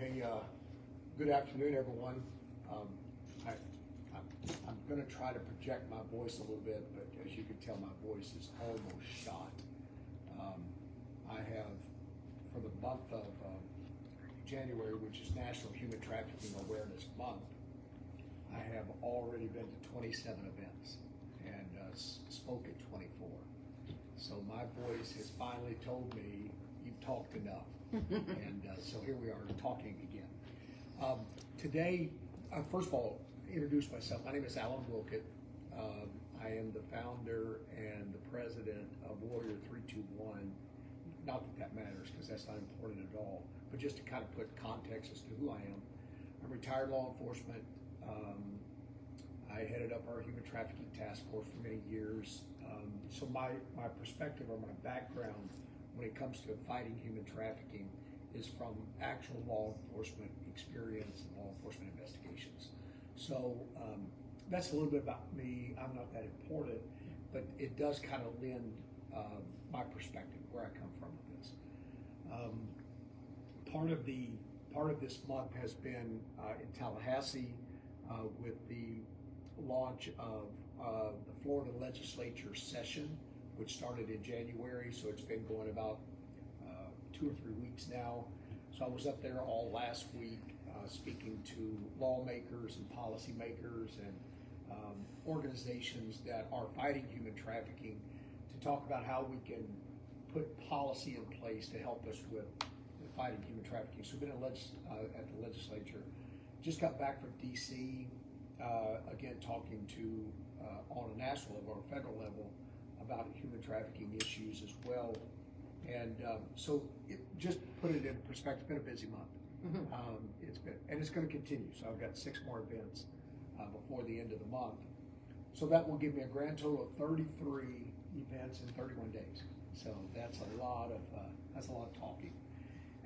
Hey, good afternoon, everyone. I, I'm going to try to project my voice a little bit, but as you can tell, my voice is almost shot. I have, for the month of January, which is National Human Trafficking Awareness Month, I have already been to 27 events and spoke at 24. So my voice has finally told me, you've talked enough. And so here we are talking again. Today, first of all, introduce myself. My name is Alan Wilkett. I am the founder and the president of Warrior 321. Not that that matters, because that's not important at all, but just to kind of put context as to who I am. I'm retired law enforcement. I headed up our human trafficking task force for many years. So my perspective or my background when it comes to fighting human trafficking is from actual law enforcement experience and law enforcement investigations. So that's a little bit about me. I'm not that important, but it does kind of lend my perspective, where I come from with this. Part of this month has been in Tallahassee with the launch of the Florida legislature session, which started in January, so it's been going about 2 or 3 weeks now. So I was up there all last week speaking to lawmakers and policymakers and organizations that are fighting human trafficking to talk about how we can put policy in place to help us with fighting human trafficking. So I've been at the legislature. Just got back from DC, again talking to on a national level or federal level about human trafficking issues as well. And so just put it in perspective, it's been a busy month. Mm-hmm. It's going to continue. So I've got 6 more events before the end of the month. So that will give me a grand total of 33 events in 31 days. So that's a lot of talking.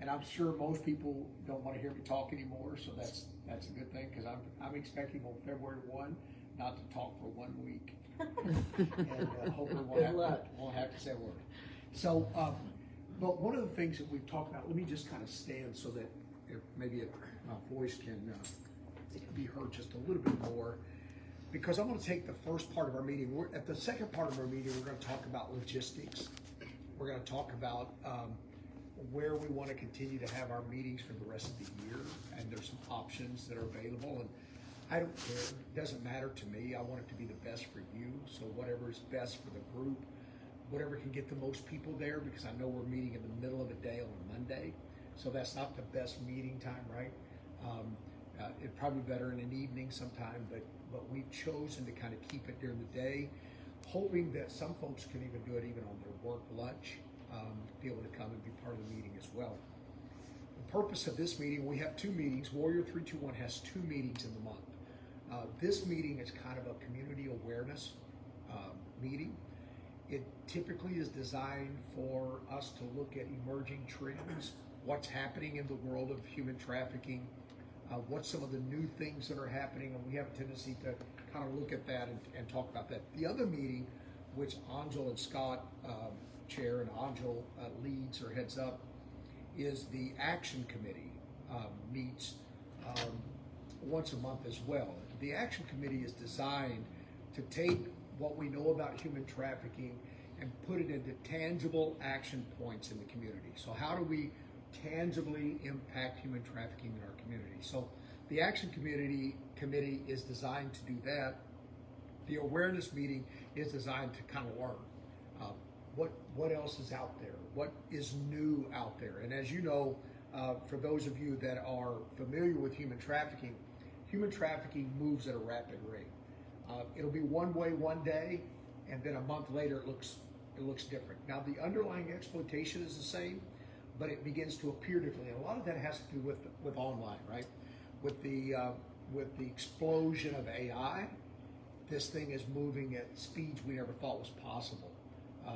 And I'm sure most people don't want to hear me talk anymore, so that's a good thing, because I'm expecting on February 1 not to talk for 1 week. And hopefully won't have to say a word. So, but one of the things that we've talked about, let me just kind of stand so that maybe my voice can be heard just a little bit more, because I'm going to take the first part of our meeting. At the second part of our meeting, we're going to talk about logistics. We're going to talk about where we want to continue to have our meetings for the rest of the year, and there's some options that are available. And I don't care, it doesn't matter to me. I want it to be the best for you. So whatever is best for the group, whatever can get the most people there, because I know we're meeting in the middle of the day on a Monday, so that's not the best meeting time, right? It'd probably be better in an evening sometime, but we've chosen to kind of keep it during the day, hoping that some folks can even do it even on their work lunch, be able to come and be part of the meeting as well. The purpose of this meeting, we have 2 meetings. Warrior 321 has 2 meetings in the month. This meeting is kind of a community awareness meeting. It typically is designed for us to look at emerging trends, what's happening in the world of human trafficking, what's some of the new things that are happening, and we have a tendency to kind of look at that and talk about that. The other meeting, which Angel and Scott chair and Angel leads or heads up, is the Action Committee, meets once a month as well. The Action Committee is designed to take what we know about human trafficking and put it into tangible action points in the community. So how do we tangibly impact human trafficking in our community? So the Action Committee is designed to do that. The awareness meeting is designed to kind of learn what else is out there, what is new out there. And as you know, for those of you that are familiar with human trafficking moves at a rapid rate. It'll be one way one day, and then a month later it looks different. Now the underlying exploitation is the same, but it begins to appear differently. And a lot of that has to do with online, right? With the explosion of AI, this thing is moving at speeds we never thought was possible.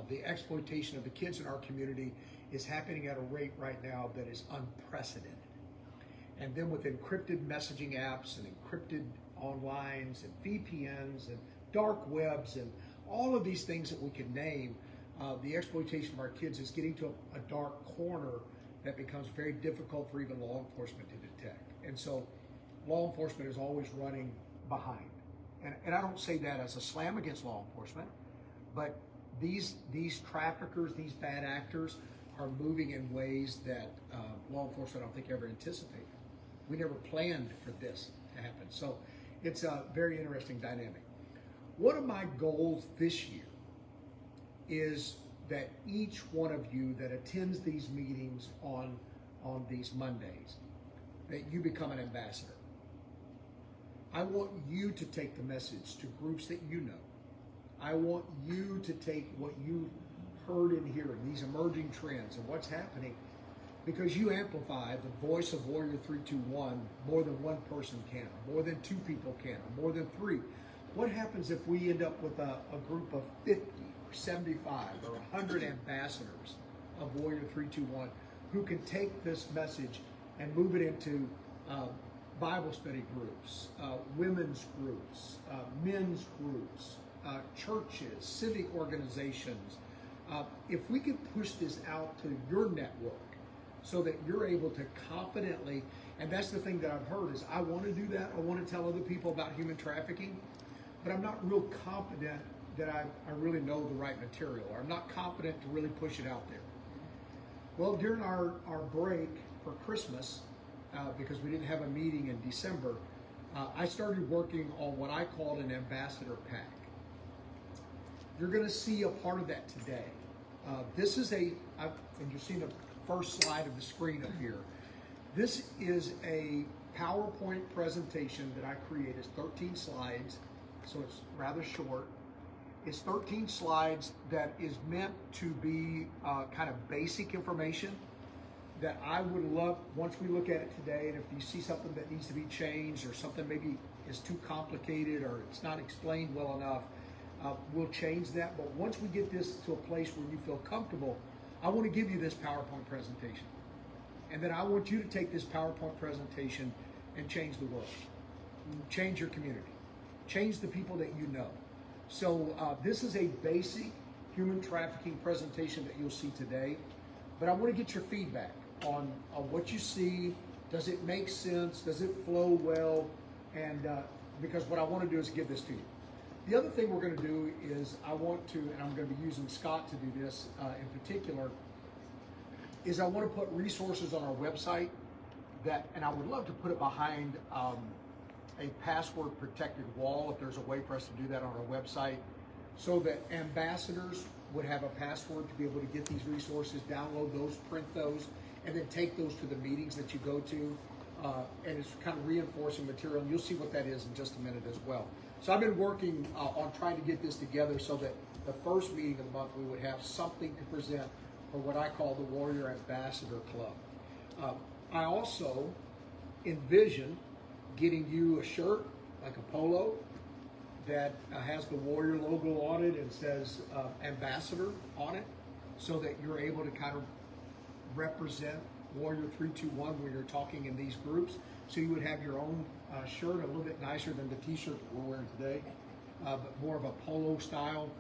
The exploitation of the kids in our community is happening at a rate right now that is unprecedented. And then with encrypted messaging apps and encrypted onlines and VPNs and dark webs and all of these things that we can name, the exploitation of our kids is getting to a dark corner that becomes very difficult for even law enforcement to detect. And so law enforcement is always running behind. And I don't say that as a slam against law enforcement, but these traffickers, these bad actors are moving in ways that law enforcement I don't think ever anticipated. We never planned for this to happen. So it's a very interesting dynamic. One of my goals this year is that each one of you that attends these meetings on these Mondays, that you become an ambassador. I want you to take the message to groups that you know. I want you to take what you've heard and hear, these emerging trends and what's happening, because you amplify the voice of Warrior 321 more than one person can, or more than two people can, or more than three. What happens if we end up with a group of 50 or 75 or 100 ambassadors of Warrior 321 who can take this message and move it into Bible study groups, women's groups, men's groups, churches, civic organizations. If we could push this out to your network so that you're able to confidently, and that's the thing that I've heard is I want to do that. I want to tell other people about human trafficking, but I'm not real confident that I really know the right material, or I'm not confident to really push it out there. Well, during our break for Christmas, because we didn't have a meeting in December, I started working on what I called an ambassador pack. You're going to see a part of that today. This is and you're seeing the first slide of the screen up here. This is a PowerPoint presentation that I created. It's 13 slides, so it's rather short. It's 13 slides that is meant to be kind of basic information that I would love, once we look at it today, and if you see something that needs to be changed or something maybe is too complicated or it's not explained well enough, we'll change that. But once we get this to a place where you feel comfortable, I want to give you this PowerPoint presentation. And then I want you to take this PowerPoint presentation and change the world, change your community, change the people that you know. So this is a basic human trafficking presentation that you'll see today, but I want to get your feedback on what you see. Does it make sense? Does it flow well? And because what I want to do is give this to you. The other thing we're going to do is I want to, and I'm going to be using Scott to do this in particular, is I want to put resources on our website that, and I would love to put it behind a password protected wall if there's a way for us to do that on our website, so that ambassadors would have a password to be able to get these resources, download those, print those, and then take those to the meetings that you go to. And it's kind of reinforcing material. And you'll see what that is in just a minute as well. So I've been working on trying to get this together so that the first meeting of the month we would have something to present for what I call the Warrior Ambassador Club. I also envision getting you a shirt, like a polo, that has the Warrior logo on it and says Ambassador on it, so that you're able to kind of represent Warrior 321 when you're talking in these groups. So you would have your own shirt, a little bit nicer than the t-shirt that we're wearing today, but more of a polo style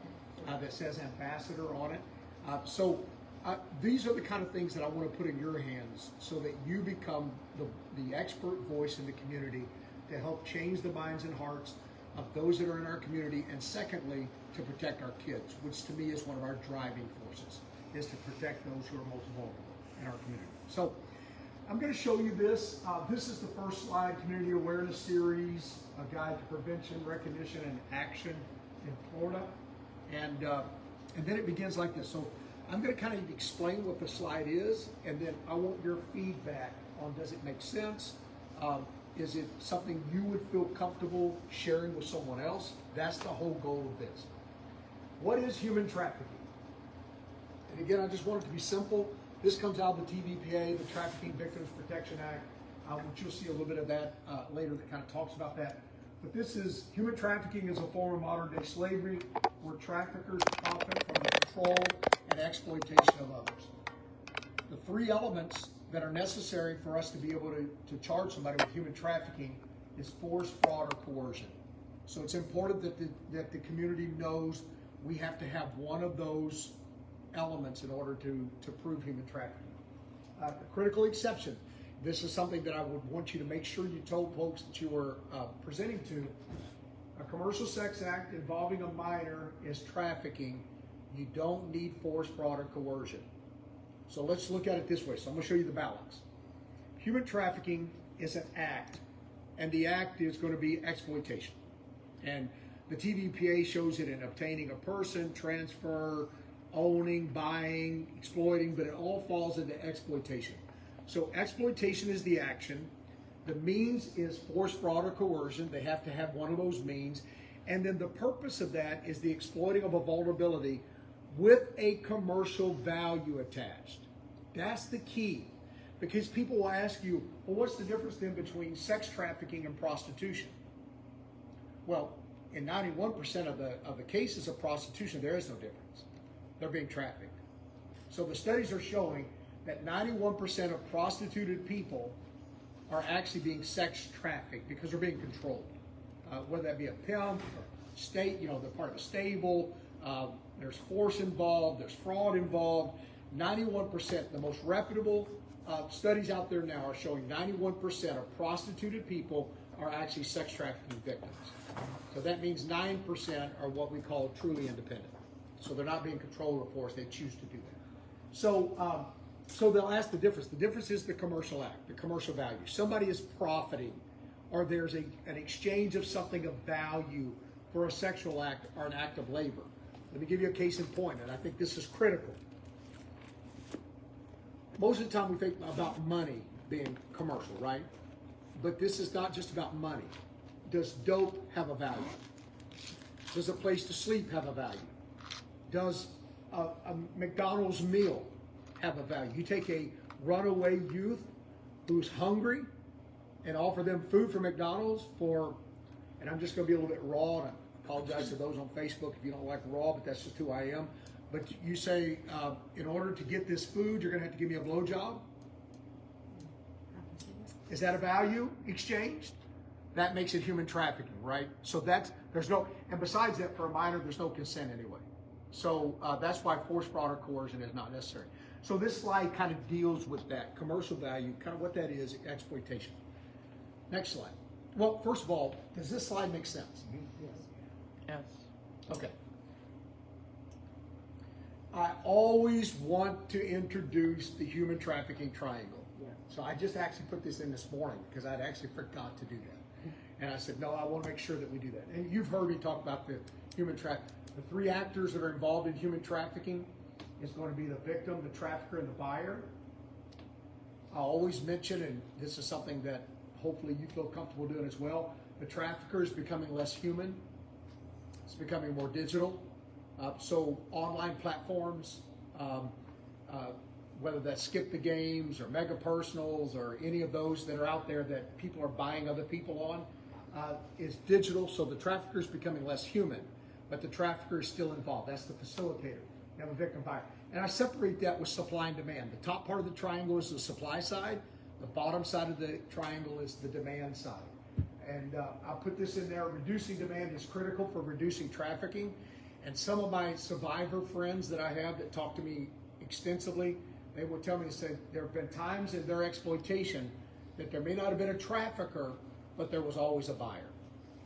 that says Ambassador on it. So these are the kind of things that I want to put in your hands so that you become the expert voice in the community to help change the minds and hearts of those that are in our community, and secondly, to protect our kids, which to me is one of our driving forces, is to protect those who are most vulnerable in our community. So I'm going to show you this. This is the first slide, Community Awareness Series, a guide to prevention, recognition, and action in Florida. And then it begins like this. So I'm going to kind of explain what the slide is, and then I want your feedback on, does it make sense? Is it something you would feel comfortable sharing with someone else? That's the whole goal of this. What is human trafficking? And again, I just want it to be simple. This comes out of the TVPA, the Trafficking Victims Protection Act, which you'll see a little bit of that later that kind of talks about that. But this is, human trafficking is a form of modern day slavery where traffickers profit from the control and exploitation of others. The three elements that are necessary for us to be able to charge somebody with human trafficking is force, fraud, or coercion. So it's important that the community knows we have to have one of those elements in order to prove human trafficking. a critical exception. This is something that I would want you to make sure you told folks that you were presenting to. A commercial sex act involving a minor is trafficking. You don't need force, fraud, or coercion. So let's look at it this way. So I'm going to show you the balance. Human trafficking is an act, and the act is going to be exploitation. And the TVPA shows it in obtaining a person, transfer, owning, buying, exploiting, but it all falls into exploitation. So exploitation is the action. The means is force, fraud, or coercion. They have to have one of those means. And then the purpose of that is the exploiting of a vulnerability with a commercial value attached. That's the key. Because people will ask you, well, what's the difference then between sex trafficking and prostitution? Well, in 91% of the cases of prostitution, there is no difference. They're being trafficked. So the studies are showing that 91% of prostituted people are actually being sex trafficked because they're being controlled. Whether that be a pimp, or state, they're part of a stable, there's force involved, there's fraud involved. 91%, the most reputable studies out there now are showing 91% of prostituted people are actually sex trafficking victims. So that means 9% are what we call truly independent. So they're not being controlled or forced, they choose to do that. So they'll ask the difference. The difference is the commercial act, the commercial value. Somebody is profiting, or there's an exchange of something of value for a sexual act or an act of labor. Let me give you a case in point, and I think this is critical. Most of the time we think about money being commercial, right? But this is not just about money. Does dope have a value? Does a place to sleep have a value? Does a McDonald's meal have a value? You take a runaway youth who's hungry and offer them food from McDonald's for, and I'm just going to be a little bit raw, and I apologize to those on Facebook if you don't like raw, but that's just who I am. But you say, in order to get this food, you're going to have to give me a blowjob. Is that a value exchanged? That makes it human trafficking, right? So there's no, and besides that, for a minor, there's no consent anyway. So that's why force, fraud, or coercion is not necessary. So this slide kind of deals with that commercial value, kind of what that is, exploitation. Next slide. Well, first of all, does this slide make sense? Yes. Okay. I always want to introduce the human trafficking triangle. Yeah. So I just actually put this in this morning because I'd actually forgot to do that. And I said, no, I want to make sure that we do that. And you've heard me talk about the human trafficking. The three actors that are involved in human trafficking is going to be the victim, the trafficker, and the buyer. I always mention, and this is something that hopefully you feel comfortable doing as well, the trafficker is becoming less human. It's becoming more digital. So online platforms, whether that's Skip the Games or Mega Personals or any of those that are out there that people are buying other people on, is digital. So the trafficker is becoming less human, but the trafficker is still involved. That's the facilitator. You have a victim buyer. And I separate that with supply and demand. The top part of the triangle is the supply side. The bottom side of the triangle is the demand side. And I'll put this in there. Reducing demand is critical for reducing trafficking. And some of my survivor friends that I have that talk to me extensively, they will tell me, they say, there have been times in their exploitation that there may not have been a trafficker, but there was always a buyer.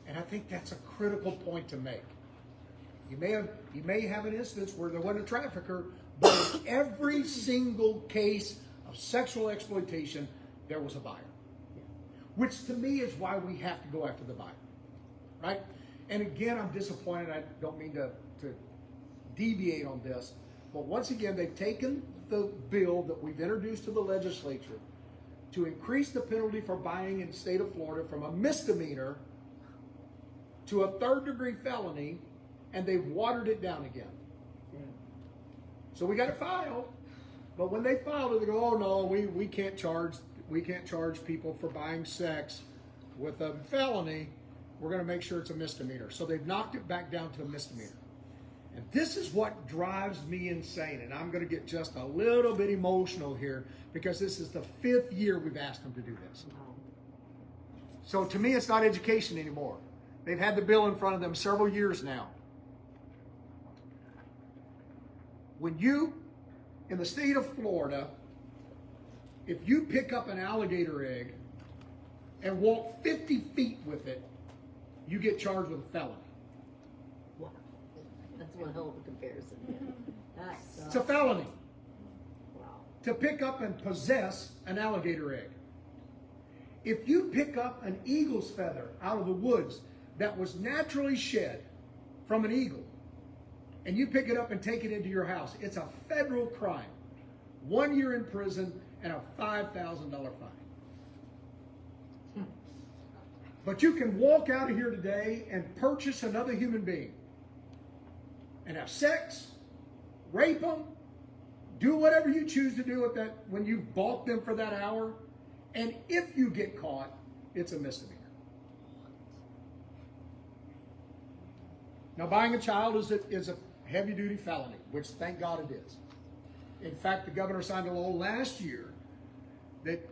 And I think that's a critical point to make. You may have an instance where there wasn't a trafficker, but in every single case of sexual exploitation, there was a buyer. Which to me is why we have to go after the buyer, right? And again, I'm disappointed. I don't mean to deviate on this, but once again, they've taken the bill that we've introduced to the legislature to increase the penalty for buying in the state of Florida from a misdemeanor to a third-degree felony, and they've watered it down again. Yeah. So we got to file, but when they file it, they go, "Oh no, we can't charge people for buying sex with a felony. We're going to make sure it's a misdemeanor." So they've knocked it back down to a misdemeanor. And this is what drives me insane. And I'm going to get just a little bit emotional here because this is the 5th year we've asked them to do this. So to me, it's not education anymore. They've had the bill in front of them several years now. When you, in the state of Florida, If you pick up an alligator egg and walk 50 feet with it, you get charged with a felony. Wow. That's one hell of a comparison. Yeah. It's a felony Wow. to pick up and possess an alligator egg. If you pick up an eagle's feather out of the woods that was naturally shed from an eagle, and you pick it up and take it into your house, it's a federal crime. 1 year in prison and a $5,000 fine. But you can walk out of here today and purchase another human being and have sex, rape them, do whatever you choose to do with that when you bought them for that hour. And if you get caught, it's a misdemeanor. Now, buying a child is a heavy-duty felony, which thank God it is. In fact, the governor signed a law last year that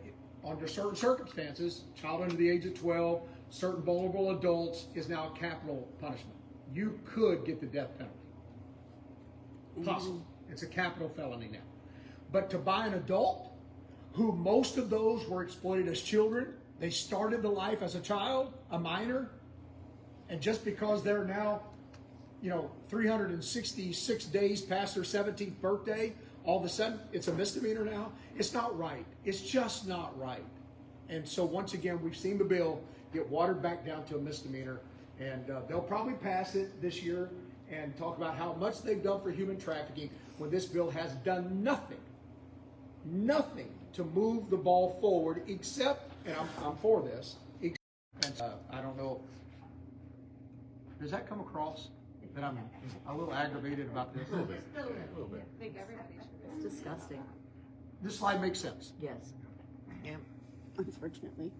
under certain circumstances, child under the age of 12, certain vulnerable adults, is now a capital punishment. You could get the death penalty. Possible. It's a capital felony now. But to buy an adult, who most of those were exploited as children, they started the life as a child, a minor, and just because they're now, 366 days past their 17th birthday, all of a sudden it's a misdemeanor now. It's not right. It's just not right. And so once again, we've seen the bill get watered back down to a misdemeanor, and they'll probably pass it this year and talk about how much they've done for human trafficking when this bill has done nothing to move the ball forward, except, and I'm for this, and I don't know, does that come across that I'm a little aggravated about this? A little bit. I think everybody should. It's disgusting. This slide makes sense. Yes. Yeah, unfortunately.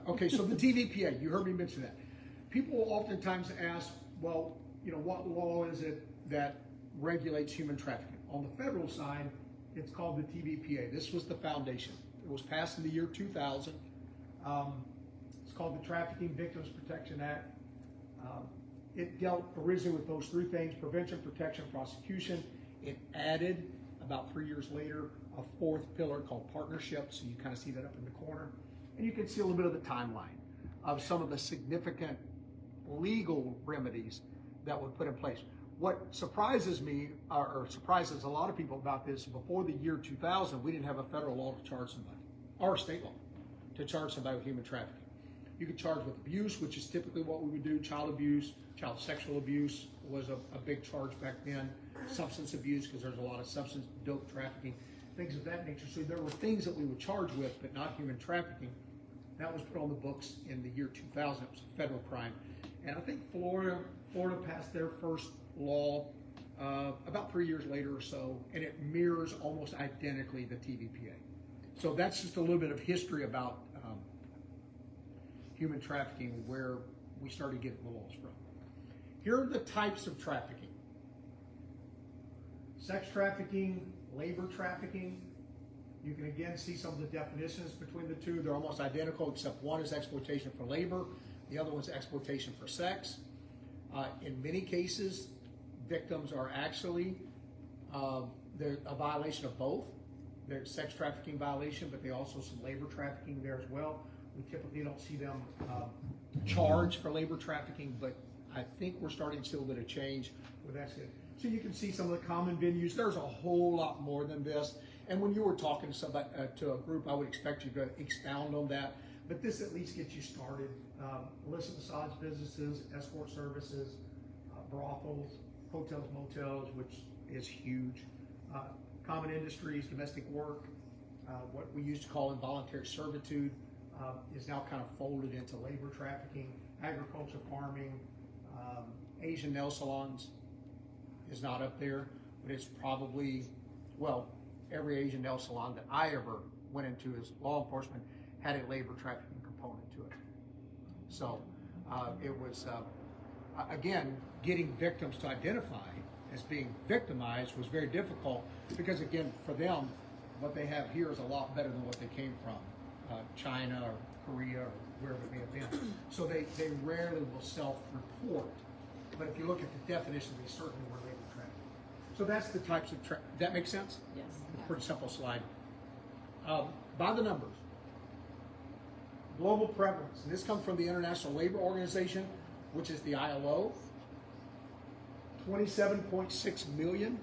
Okay, so the TVPA, you heard me mention that. People oftentimes ask, well, what law is it that regulates human trafficking? On the federal side, it's called the TVPA. This was the foundation. It was passed in the year 2000. It's called the Trafficking Victims Protection Act. It dealt originally with those three things: prevention, protection, prosecution. It added, about 3 years later, a fourth pillar called partnership. So you kind of see that up in the corner. And you can see a little bit of the timeline of some of the significant legal remedies that were put in place. What surprises me, or surprises a lot of people about this, before the year 2000, we didn't have a federal law to charge somebody, or a state law to charge somebody with human trafficking. You could charge with abuse, which is typically what we would do. Child abuse, child sexual abuse was a big charge back then. Substance abuse, because there's a lot of substance, dope trafficking, things of that nature. So there were things that we would charge with, but not human trafficking. That was put on the books in the year 2000. It was a federal crime. And I think Florida passed their first law about 3 years later or so, and it mirrors almost identically the TVPA. So that's just a little bit of history about human trafficking, where we started getting the laws from. Here are the types of trafficking: sex trafficking, labor trafficking. You can again see some of the definitions between the two. They're almost identical, except one is exploitation for labor, the other one's exploitation for sex. In many cases, victims are actually they're a violation of both. There's sex trafficking violation, but they also some labor trafficking there as well. We typically don't see them charged for labor trafficking, but I think we're starting to see a little bit of change with that. So you can see some of the common venues. There's a whole lot more than this. And when you were talking to somebody, to a group, I would expect you to expound on that. But this at least gets you started. Illicit massage businesses, escort services, brothels, hotels, motels, which is huge. Common industries, domestic work, what we used to call involuntary servitude is now kind of folded into labor trafficking. Agriculture, farming, Asian nail salons is not up there, but it's probably, well, every Asian nail salon that I ever went into as law enforcement had a labor trafficking component to it. So it was, again, getting victims to identify as being victimized was very difficult, because again, for them, what they have here is a lot better than what they came from, China or Korea or wherever it may have been. So they rarely will self-report. But if you look at the definition, they certainly were labor trafficking. So that's the types of that makes sense? Yes. It's a pretty simple slide. By the numbers, global prevalence, and this comes from the International Labor Organization, which is the ILO, 27.6 million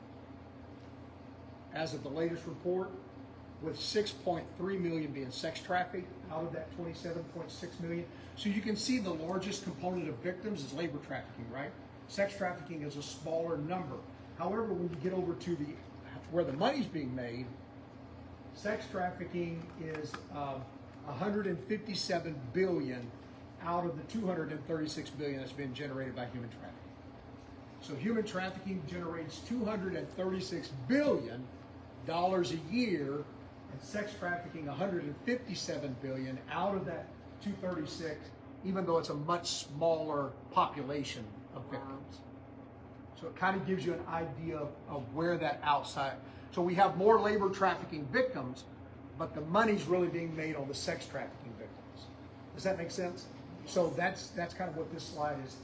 as of the latest report, with 6.3 million being sex trafficked out of that 27.6 million. So you can see the largest component of victims is labor trafficking, right? Sex trafficking is a smaller number. However, when you get over to where the money's being made, sex trafficking is 157 billion out of the 236 billion that's been generated by human trafficking. So human trafficking generates $236 billion a year, and sex trafficking 157 billion out of that 236, even though it's a much smaller population of victims. So it kind of gives you an idea of where that outside. So we have more labor trafficking victims, but the money's really being made on the sex trafficking victims. Does that make sense? So that's kind of what this slide is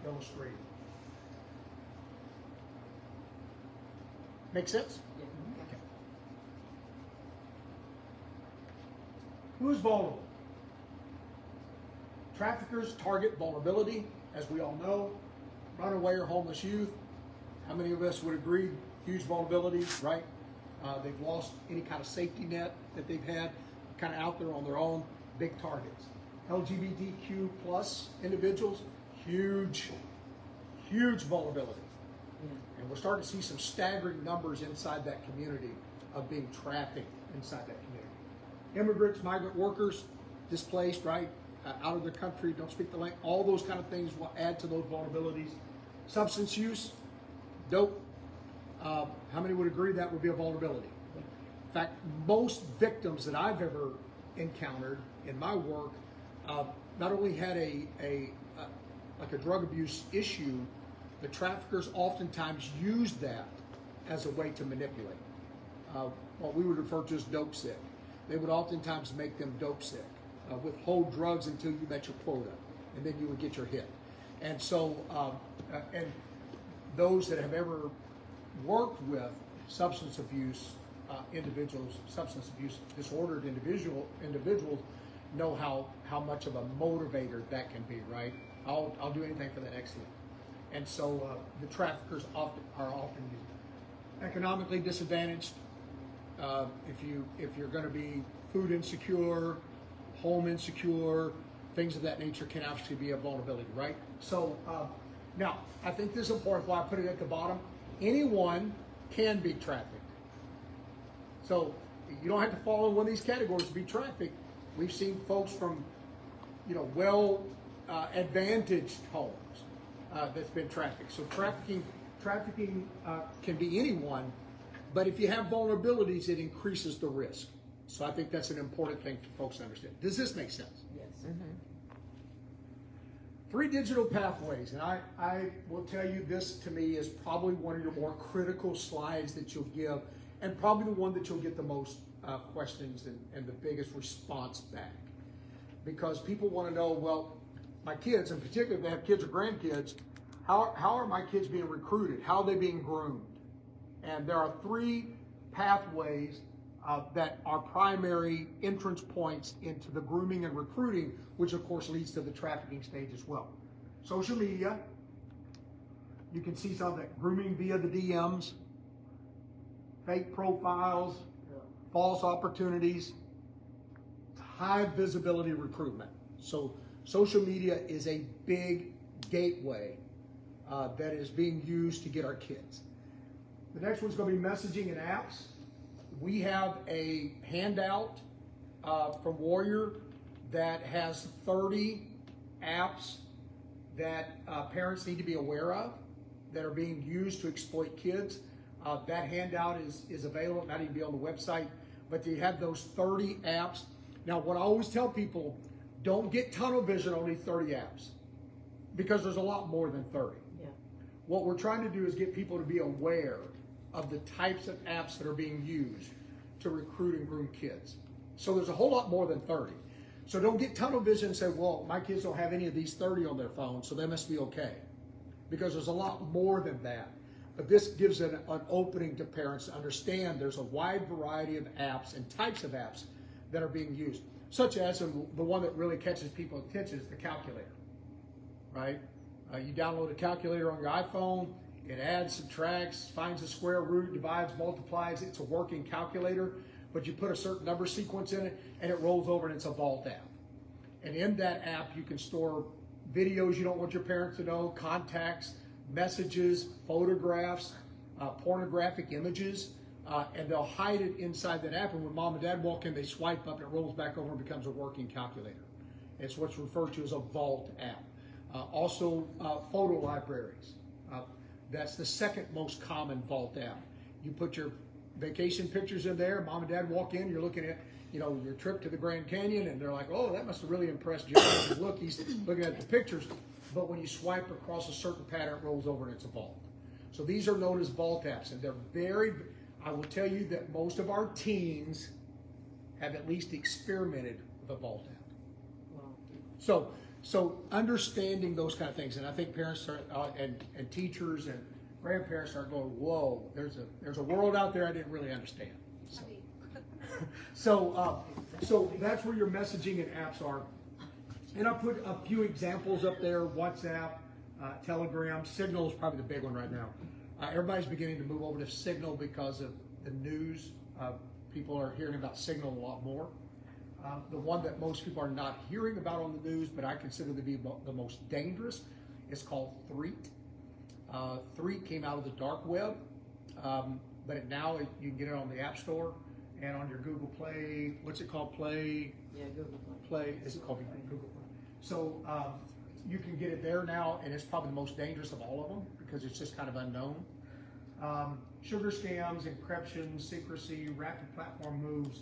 illustrating. Make sense? Okay. Who's vulnerable? Traffickers target vulnerability, as we all know. Runaway or homeless youth. How many of us would agree? Huge vulnerability, right? They've lost any kind of safety net that they've had, kind of out there on their own. Big targets. LGBTQ plus individuals, huge vulnerability. And we're starting to see some staggering numbers inside that community of being trafficked inside that community. Immigrants, migrant workers, displaced, right? Out of their country, don't speak the language. All those kind of things will add to those vulnerabilities. Substance use, dope. How many would agree that would be a vulnerability? In fact, most victims that I've ever encountered in my work not only had a drug abuse issue, the traffickers oftentimes use that as a way to manipulate. What we would refer to as dope sick. They would oftentimes make them dope sick, withhold drugs until you met your quota, and then you would get your hit. And so, and those that have ever worked with substance abuse individuals, substance abuse disordered individuals know how much of a motivator that can be, right? I'll do anything for the next hit. And so the traffickers are often used. Economically disadvantaged. If you're going to be food insecure, home insecure, things of that nature can actually be a vulnerability, right? So now I think this is important. Why I put it at the bottom. Anyone can be trafficked. So you don't have to fall in one of these categories to be trafficked. We've seen folks from, well advantaged homes that's been trafficked. So trafficking can be anyone, but if you have vulnerabilities, it increases the risk. So I think that's an important thing for folks to understand. Does this make sense? Yes. 3 digital pathways, and I will tell you, this to me is probably one of your more critical slides that you'll give, and probably the one that you'll get the most questions and the biggest response back. Because people want to know, well, my kids, in particular if they have kids or grandkids, how are my kids being recruited? How are they being groomed? And there are 3 pathways that are primary entrance points into the grooming and recruiting, which of course leads to the trafficking stage as well. Social media, you can see some of that grooming via the DMs, fake profiles, false opportunities, high visibility recruitment. So social media is a big gateway that is being used to get our kids. The next one's going to be messaging and apps. We have a handout from Warrior that has 30 apps that parents need to be aware of that are being used to exploit kids. That handout is available, it might even be on the website, but you have those 30 apps. Now, what I always tell people, don't get tunnel vision on these 30 apps because there's a lot more than 30. Yeah. What we're trying to do is get people to be aware of the types of apps that are being used to recruit and groom kids. So there's a whole lot more than 30. So don't get tunnel vision and say, well, my kids don't have any of these 30 on their phone, so they must be okay. Because there's a lot more than that. But this gives an opening to parents to understand there's a wide variety of apps and types of apps that are being used, such as, and the one that really catches people's attention is the calculator, right? You download a calculator on your iPhone, it adds, subtracts, finds a square root, divides, multiplies. It's a working calculator, but you put a certain number sequence in it and it rolls over and it's a vault app. And in that app, you can store videos you don't want your parents to know, contacts, messages, photographs, pornographic images, and they'll hide it inside that app. And when mom and dad walk in, they swipe up, it rolls back over and becomes a working calculator. It's what's referred to as a vault app. Also, photo libraries. That's the second most common vault app. You put your vacation pictures in there, mom and dad walk in, you're looking at your trip to the Grand Canyon, and they're like, oh, that must have really impressed Joe. Look, he's looking at the pictures. But when you swipe across a certain pattern, it rolls over and it's a vault. So these are known as vault apps, and they're I will tell you that most of our teens have at least experimented with a vault app. Wow. So understanding those kind of things, and I think parents and teachers and grandparents are going, whoa, there's a world out there I didn't really understand. So that's where your messaging and apps are. And I'll put a few examples up there: WhatsApp, Telegram, Signal is probably the big one right now. Everybody's beginning to move over to Signal because of the news. People are hearing about Signal a lot more. The one that most people are not hearing about on the news, but I consider to be the most dangerous, is called Threat. Threat came out of the dark web, but now you can get it on the App Store and on your Google Play. What's it called? Play? Yeah, Google Play. Is it called Google Play? So you can get it there now, and it's probably the most dangerous of all of them because it's just kind of unknown. Sugar scams, encryption, secrecy, rapid platform moves,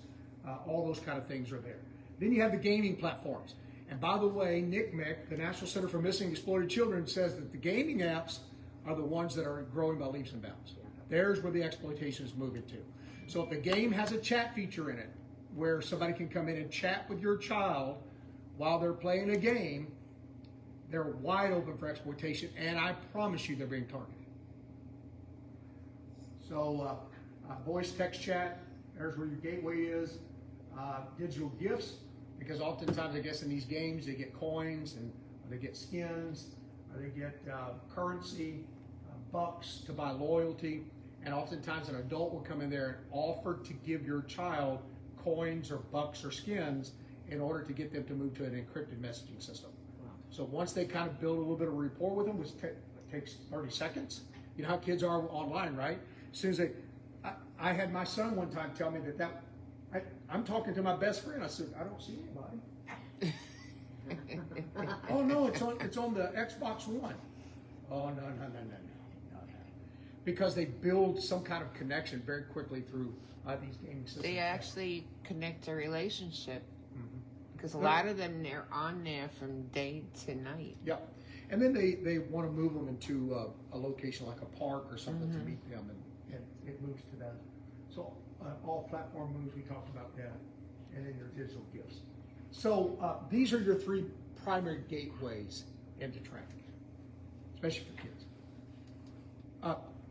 all those kind of things are there. Then you have the gaming platforms. And by the way, NCMEC, the National Center for Missing and Exploited Children, says that the gaming apps are the ones that are growing by leaps and bounds. There's where the exploitation is moving to. So if the game has a chat feature in it, where somebody can come in and chat with your child while they're playing a game, they're wide open for exploitation, and I promise you they're being targeted. So voice text chat, there's where your gateway is. Digital gifts, because oftentimes I guess in these games they get coins and they get skins, or they get currency, bucks to buy loyalty, and oftentimes an adult will come in there and offer to give your child coins or bucks or skins in order to get them to move to an encrypted messaging system. Wow. So once they kind of build a little bit of rapport with them, which takes 30 seconds, you know how kids are online, right? As soon as I had my son one time tell me I'm talking to my best friend. I said, I don't see anybody. Oh no, it's on the Xbox One. Oh no. Because they build some kind of connection very quickly through these gaming systems. They actually connect a relationship because a Well, lot of them they're on there from day to night. Yep. And then they want to move them into a location like a park or something to meet them, and it moves to that. So all platform moves, we talked about that, and then your digital gifts. So these are your three primary gateways into trafficking, especially for kids.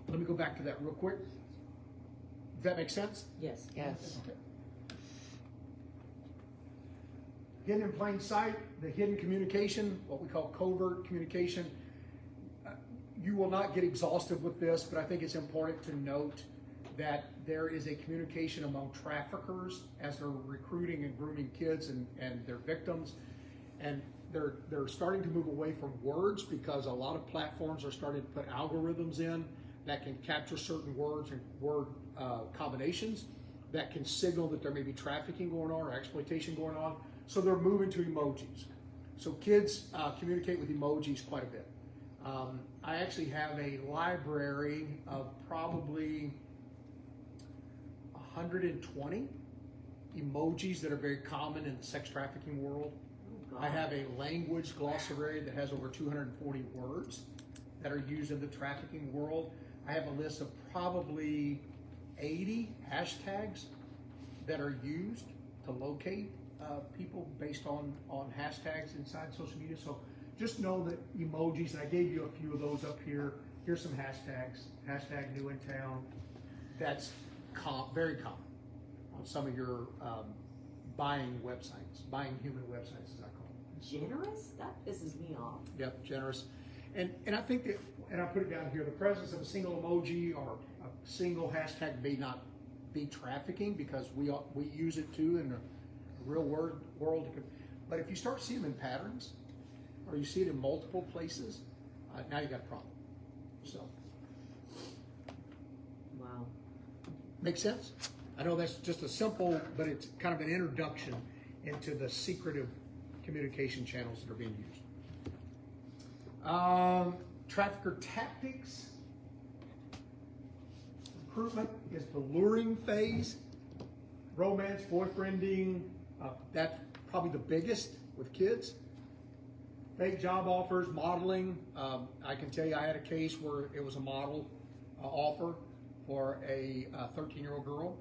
Let me go back to that real quick. Does that make sense? yes. Yes. Okay. Hidden in plain sight, the hidden communication, what we call covert communication. You will not get exhaustive with this, but I think it's important to note that there is a communication among traffickers as they're recruiting and grooming kids and their victims. And they're starting to move away from words because a lot of platforms are starting to put algorithms in that can capture certain words and word combinations that can signal that there may be trafficking going on or exploitation going on. So they're moving to emojis. So kids communicate with emojis quite a bit. I actually have a library of probably 120 emojis that are very common in the sex trafficking world. I have a language glossary that has over 240 words that are used in the trafficking world. I have a list of probably 80 hashtags that are used to locate people based on hashtags inside social media. So just know that emojis, and I gave you a few of those up here, Here's some hashtags. Hashtag new in town. That's very common on some of your buying websites, buying human websites, as I call them. Generous? That pisses me off. Yep, generous. And I think that, and I put it down here, the presence of a single emoji or a single hashtag may not be trafficking because we use it too in the real world. But if you start seeing them in patterns, or you see it in multiple places, now you got a problem. So, Wow. make sense? I know that's just a simple, but it's kind of an introduction into the secretive communication channels that are being used. Trafficker tactics. Recruitment is the luring phase. Romance, boyfriending, that's probably the biggest with kids. Fake job offers, modeling. I can tell you I had a case where it was a model offer for a 13-year-old girl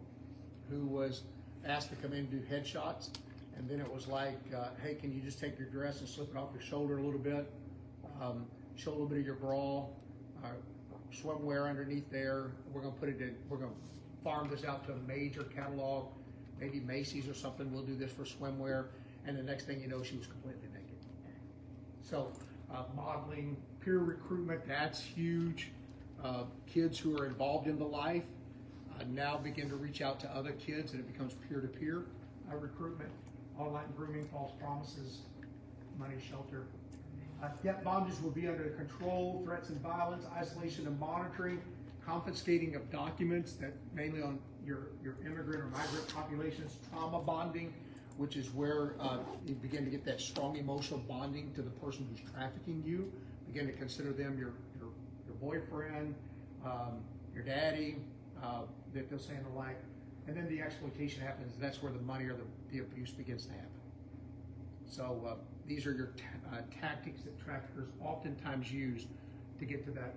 who was asked to come in and do headshots. And then it was like, hey, can you just take your dress and slip it off your shoulder a little bit? Show a little bit of your bra, swimwear underneath there. We're gonna put it in, we're gonna farm this out to a major catalog, maybe Macy's or something. We'll do this for swimwear. And the next thing you know, she was completely naked. So modeling, peer recruitment, that's huge. Kids who are involved in the life now begin to reach out to other kids, and it becomes peer-to-peer recruitment. Online grooming, false promises, money, shelter. Debt bondages will be under control, threats and violence, isolation and monitoring, confiscating of documents that mainly on your immigrant or migrant populations, trauma bonding, which is where you begin to get that strong emotional bonding to the person who's trafficking you. Begin to consider them your boyfriend, your daddy, that they'll say and the like. And then the exploitation happens. That's where the money or the abuse begins to happen. So these are your tactics that traffickers oftentimes use to get to that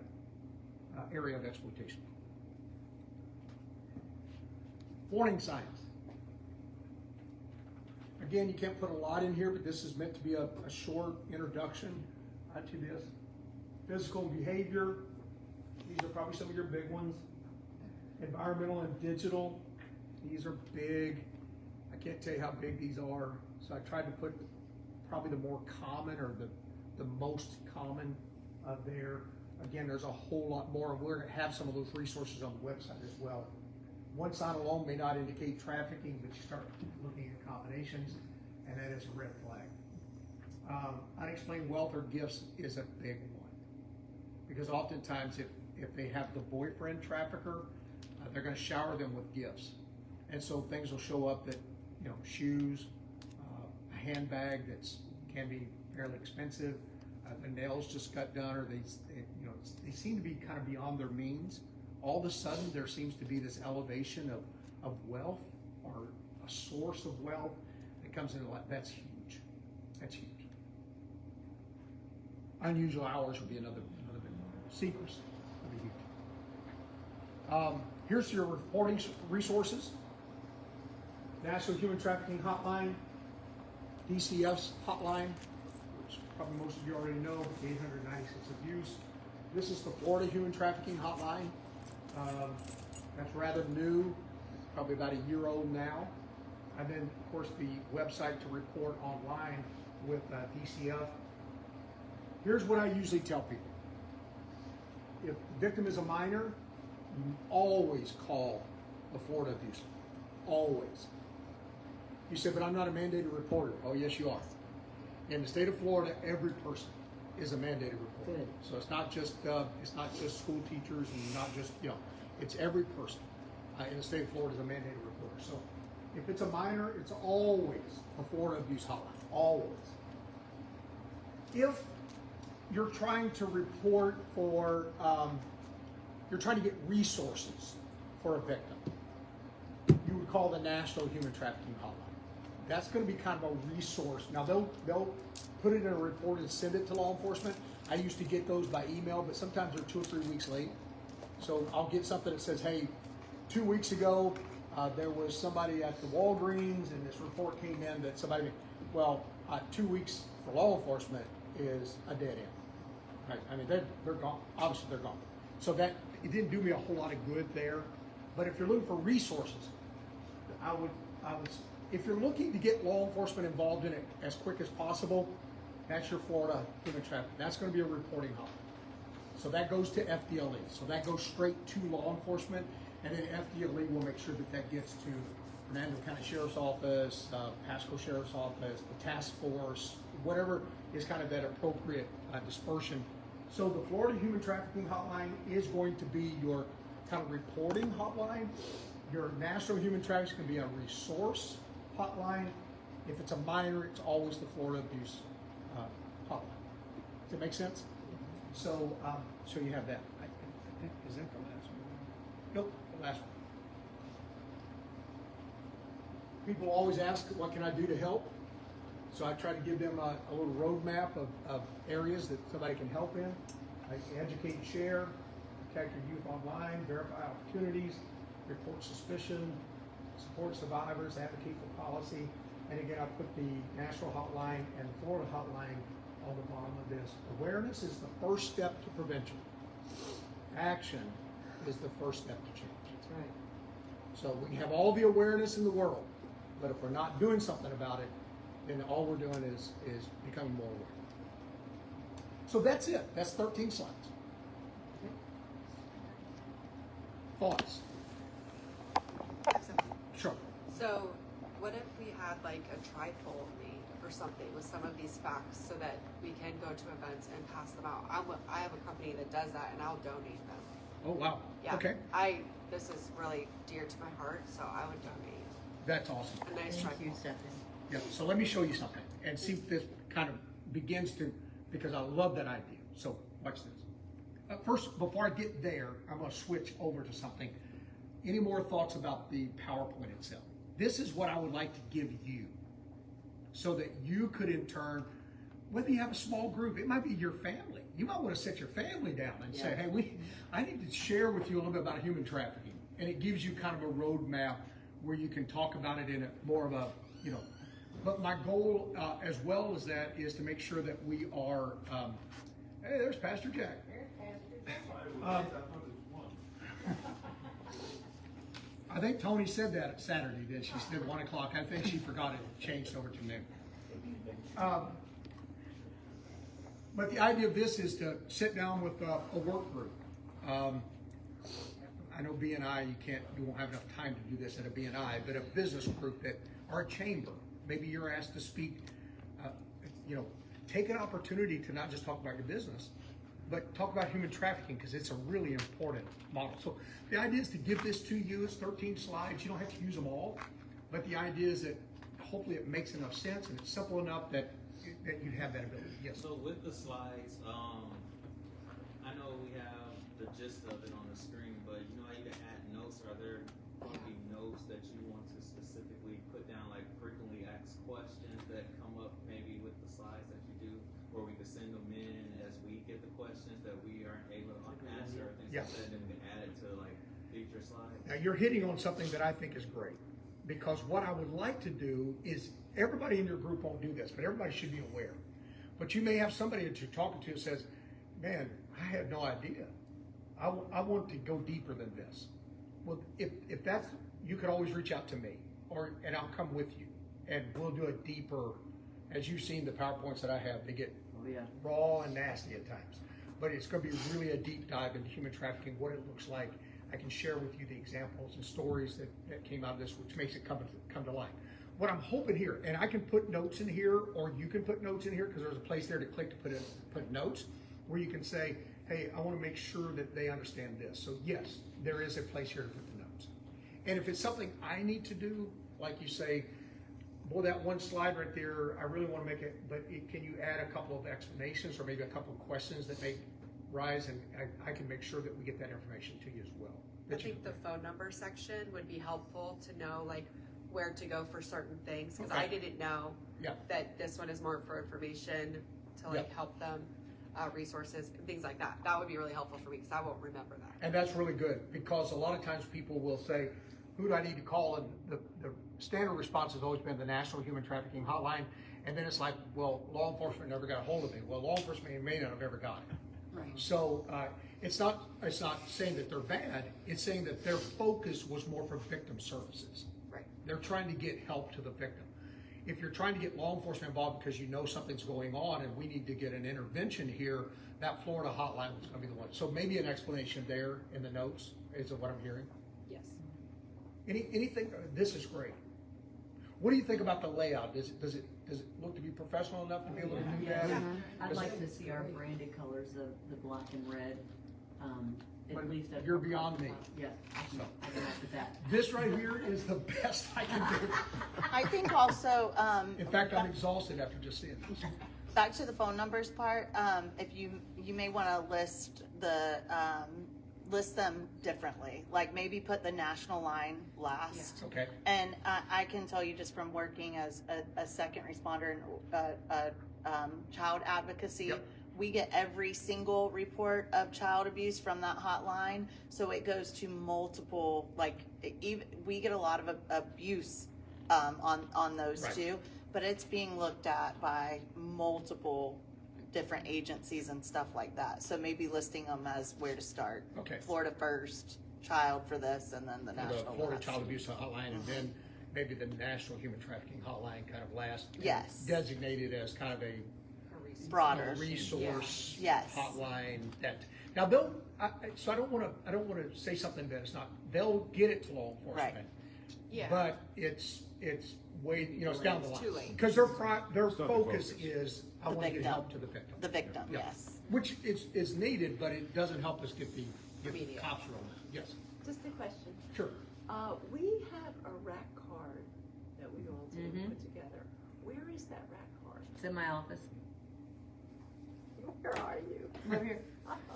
area of exploitation. Warning signs. Again, you can't put a lot in here, but this is meant to be a short introduction to this. Physical and behavior. These are probably some of your big ones. Environmental and digital. These are big. I can't tell you how big these are. So I tried to put probably the more common or the most common there. Again, there's a whole lot more, and we're going to have some of those resources on the website as well. One sign alone may not indicate trafficking, but you start looking at combinations, and that is a red flag. Unexplained wealth or gifts is a big one, because oftentimes if they have the boyfriend trafficker, they're going to shower them with gifts, and so things will show up that, you know, shoes, a handbag that's can be fairly expensive, the nails just got done, or they seem to be kind of beyond their means. All of a sudden, there seems to be this elevation of wealth or a source of wealth that comes into life. That's huge. That's huge. Unusual hours would be another big one. Secrecy would be huge. Here's your reporting resources. National Human Trafficking Hotline, DCF's hotline, which probably most of you already know, 896 abuse. This is the Florida Human Trafficking Hotline. That's rather new, it's probably about a year old now. And then, of course, the website to report online with DCF. Here's what I usually tell people. If the victim is a minor, you always call the Florida abuse. Always. You said, but I'm not a mandated reporter. Oh, yes, you are. In the state of Florida, every person is a mandated reporter. Good. So it's not just school teachers and not just, it's every person in the state of Florida is a mandated reporter. So if it's a minor, it's always a Florida abuse hotline. Always. If you're trying to report for, you're trying to get resources for a victim, you would call the National Human Trafficking Hotline. That's going to be kind of a resource. Now they'll put it in a report and send it to law enforcement. I used to get those by email, but sometimes they're 2 or 3 weeks late. So I'll get something that says, hey, 2 weeks ago, there was somebody at the Walgreens and this report came in that somebody, 2 weeks for law enforcement is a dead end. Right? I mean, they're gone. Obviously they're gone. So that, it didn't do me a whole lot of good there. But if you're looking for resources, I would, if you're looking to get law enforcement involved in it as quick as possible, that's your Florida human trafficking. That's going to be a reporting hub. So that goes to FDLE. So that goes straight to law enforcement, and then FDLE will make sure that that gets to Fernando County Sheriff's Office, Pasco Sheriff's Office, the task force, whatever is kind of that appropriate dispersion. So the Florida Human Trafficking Hotline is going to be your kind of reporting hotline. Your National Human Trafficking can be a resource hotline. If it's a minor, it's always the Florida Abuse hotline. Does that make sense? So, so you have that. I think, is that the last one? Nope, the last one. People always ask, what can I do to help? So I try to give them a little roadmap of areas that somebody can help in. Like educate and share, protect your youth online, verify opportunities, report suspicion, support survivors, advocate for policy. And again, I put the national hotline and the Florida hotline on the bottom of this. Awareness is the first step to prevention. Action is the first step to change. That's right. So we can have all the awareness in the world, but if we're not doing something about it, then all we're doing is becoming more aware. So that's it. That's 13 slides. Thoughts? Sure. So, what if we had like a trifold made or something with some of these facts so that we can go to events and pass them out? I have a company that does that, and I'll donate them. Oh, wow. Yeah. Okay. This is really dear to my heart, so I would donate That's awesome. a nice Thank you, trifold. Stephanie. Yeah, so let me show you something and see if this kind of begins to, because I love that idea. So watch this. First, before I get there, I'm going to switch over to something. Any more thoughts about the PowerPoint itself? This is what I would like to give you so that you could in turn, whether you have a small group, it might be your family. You might want to set your family down and say, hey, I need to share with you a little bit about human trafficking. And it gives you kind of a roadmap where you can talk about it in a more of a, but my goal as well as that is to make sure that we are, hey, there's Pastor Jack. I think Tony said that Saturday, did she? Said 1 o'clock. I think she forgot it changed over to noon. But the idea of this is to sit down with a work group. I know BNI, you won't have enough time to do this at a BNI, but a business group or a chamber. Maybe you're asked to speak, take an opportunity to not just talk about your business, but talk about human trafficking because it's a really important model. So the idea is to give this to you. It's 13 slides. You don't have to use them all, but the idea is that hopefully it makes enough sense and it's simple enough that you have that ability. Yes. So with the slides, I know we have the gist of it on the screen, but how you can add notes. Are there going to be notes that you want to specifically put down, like frequently asked questions that come up maybe with the slides that you do, or we could send them in as we get the questions that we aren't able to answer, or things like that, then we can add it to like feature slides? Now you're hitting on something that I think is great, because what I would like to do is, everybody in your group won't do this, but everybody should be aware. But you may have somebody that you're talking to that says, man, I had no idea. I want to go deeper than this. Well, if that's, you could always reach out to me, and I'll come with you, and we'll do a deeper, as you've seen the PowerPoints that I have, they get raw and nasty at times. But it's going to be really a deep dive into human trafficking, what it looks like. I can share with you the examples and stories that came out of this, which makes it come to life. What I'm hoping here, and I can put notes in here, or you can put notes in here, because there's a place there to click to put notes, where you can say, hey, I want to make sure that they understand this. So yes, there is a place here to put the notes. And if it's something I need to do, like you say, boy, that one slide right there, I really want to make it, but can you add a couple of explanations or maybe a couple of questions that may rise, and I can make sure that we get that information to you as well. I think the phone number section would be helpful to know, like, where to go for certain things, because I didn't know that this one is more for information to help them, resources and things like that. That would be really helpful for me because I won't remember that. And that's really good, because a lot of times people will say, who do I need to call? And the standard response has always been the National Human Trafficking Hotline. And then it's like, well, law enforcement never got a hold of me. Well, law enforcement may not have ever got it. Right. So It's not saying that they're bad, it's saying that their focus was more for victim services. Right. They're trying to get help to the victim. If you're trying to get law enforcement involved because you know something's going on and we need to get an intervention here, that Florida hotline was gonna be the one. So maybe an explanation there in the notes is what I'm hearing. Yes. Anything, this is great. What do you think about the layout? Does it look to be professional enough to be able to do that? I'd like to see our branded colors of the black and red, But at least. you're beyond me. Yeah, I can work with that. This right here is the best I can do. I think also, In fact, I'm exhausted after just seeing this. back to the phone numbers part, if you may wanna list them differently, like maybe put the national line last. Okay. And I can tell you just from working as a second responder and child advocacy, Yep. we get every single report of child abuse from that hotline. So it goes to multiple, we get a lot of abuse on those Right. two, but it's being looked at by multiple different agencies and stuff like that. So maybe listing them as where to start. Okay. Florida first, child for this, and then the For the national Florida last. Child Abuse Hotline, and then maybe the National Human Trafficking Hotline kind of last. and Yes. Designated as kind of a Broader. resource Yes. hotline. That now so I don't want to say something that it's not. They'll get it to law enforcement, Right. Yeah. but it's way it's down the It's line too late. because their focus is I The want to get victim. help to the victim. The victim, Yeah. yes. Which is needed, but it doesn't help us get the Immediate. cops rolling. Yes, Just a question. sure. We have a rack card that we all put together. Where is that rack card? It's in my office. Where are you? Over here.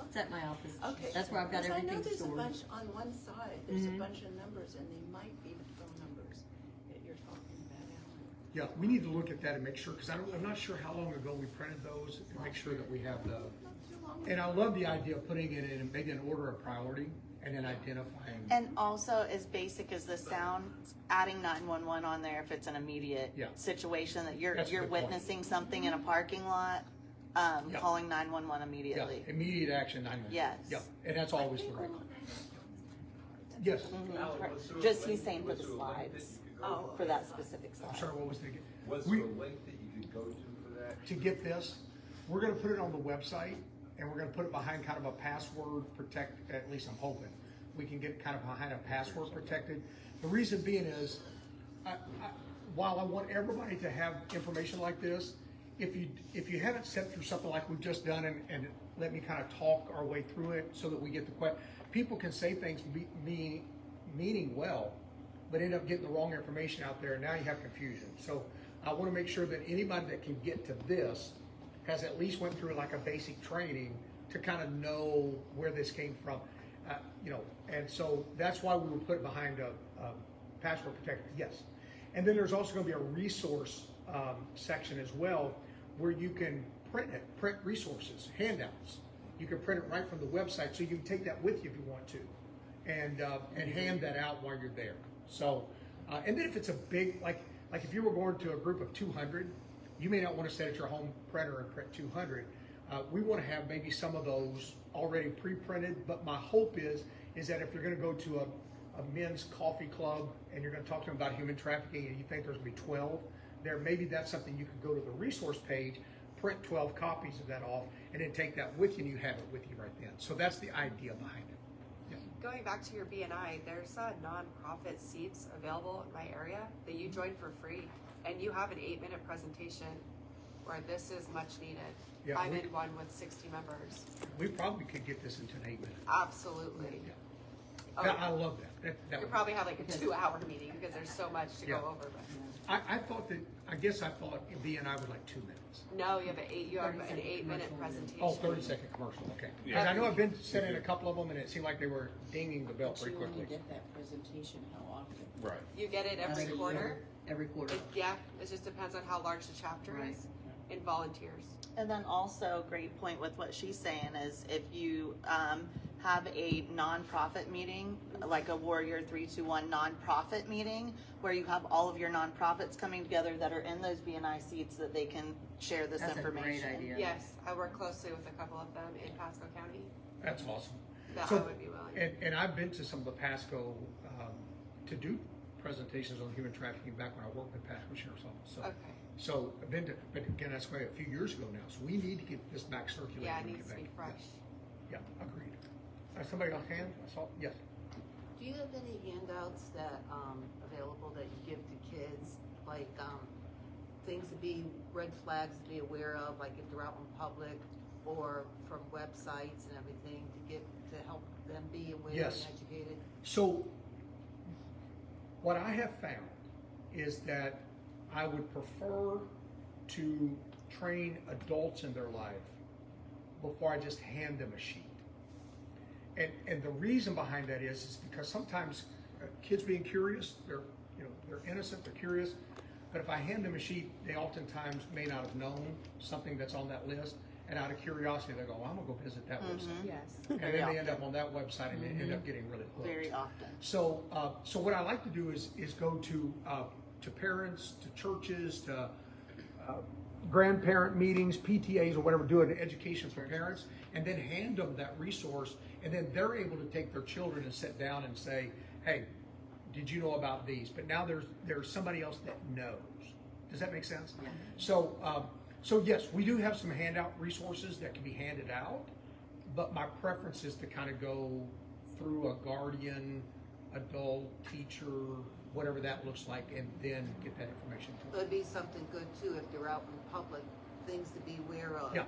It's at my office. Okay. That's where I've got Because I know everything there's a stored. bunch on one side, there's a bunch of numbers, and they might be the phone numbers that you're talking about, Alan. Yeah, we need to look at that and make sure, because I'm not sure how long ago we printed those, and make sure that we have the, Not too long. and I love the idea of putting it in, maybe an order of priority, and then identifying. And also, as basic as this sounds, adding 911 on there if it's an immediate Yeah. situation situation that you're That's a good point. witnessing something in a parking lot, Yeah. calling 911 Yeah, immediately. immediate action 911. Yes. Yeah, and that's always the right. Yes, Mhm. Just he's saying for the slides, Oh, for that specific I'm slide. sorry, what was the, Was We- there a link that you could go to for that? to get this, we're gonna put it on the website, and we're gonna put it behind kind of a password protect, at least I'm hoping. We can get kind of behind a password protected. The reason being is, while I want everybody to have information like this, if you haven't sat through something like we've just done and let me kind of talk our way through it so that we get the people can say things meaning well, but end up getting the wrong information out there, and now you have confusion. So I want to make sure that anybody that can get to this has at least went through like a basic training to kind of know where this came from, and so that's why we would put it behind a password protected, yes. And then there's also going to be a resource section as well, where you can print resources, handouts. You can print it right from the website, so you can take that with you if you want to, and hand that out while you're there. So, and then if it's a big, like if you were going to a group of 200, you may not want to sit at your home printer and print 200. We want to have maybe some of those already pre-printed, but my hope is that if you're going to go to a men's coffee club and you're going to talk to them about human trafficking and you think there's going to be 12 there, maybe that's something you could go to the resource page, print 12 copies of that off, and then take that with you, and you have it with you right then. So that's the idea behind it. Yeah. Going back to your BNI, there's nonprofit seats available in my area that you join for free, and you have an 8-minute presentation where this is much needed. Yeah, I'm we- in one with 60 members. We probably could get this into an 8-minute. Absolutely. Yeah. Oh, I love that. That you would- probably have like a 2-hour meeting because there's so much to Yeah. go over. But I thought BNI would like 2 minutes. no, you have an 30-second 8-minute commercial. presentation. Oh, 30-second commercial, okay. Because I know I've been sitting in a couple of them, and it seemed like they were dinging the bell pretty quickly. get that presentation how often? Right. You get it every Every quarter. year. Every quarter. Yeah, it just depends on how large the chapter Right. is and volunteers. And then also, great point with what she's saying is if you have a nonprofit meeting, like a Warrior 321 nonprofit meeting, where you have all of your nonprofits coming together that are in those BNI seats that they can share this That's a information. great idea. Yes, I work closely with a couple of them in Pasco County. That's awesome. that So- I would be willing. And I've been to some of the Pasco to do presentations on human trafficking back when I worked with Pasco Sheriff's Office. So, Okay. so I've been to, but again, that's quite a few years ago now. So we need to get this back circulating. Yeah, it and needs to get be back- fresh. Yeah, agreed. Somebody else hand? I saw, yes. Do you have any handouts that, available that you give to kids, like, things to be, red flags to be aware of, like if they're out in public, or from websites and everything, to help them be aware Yes. and educated? So what I have found is that I would prefer to train adults in their life before I just hand them a sheet. And the reason behind that is because sometimes kids being curious, they're innocent, they're curious, but if I hand them a sheet, they oftentimes may not have known something that's on that list, and out of curiosity, they go, well, I'm gonna go visit that website. Yes. And Very then they end often. up on that website and they end up getting really hooked. Very often. So, so what I like to do is go to parents, to churches, to grandparent meetings, PTAs, or whatever, do an education for parents, and then hand them that resource, and then they're able to take their children and sit down and say, hey, did you know about these? But now there's somebody else that knows. Does that make sense? Yeah. So yes, we do have some handout resources that can be handed out, but my preference is to kind of go through a guardian, adult, teacher, whatever that looks like, and then get that information to them. It'd be something good too if they're out in public, things to be aware of, Yeah.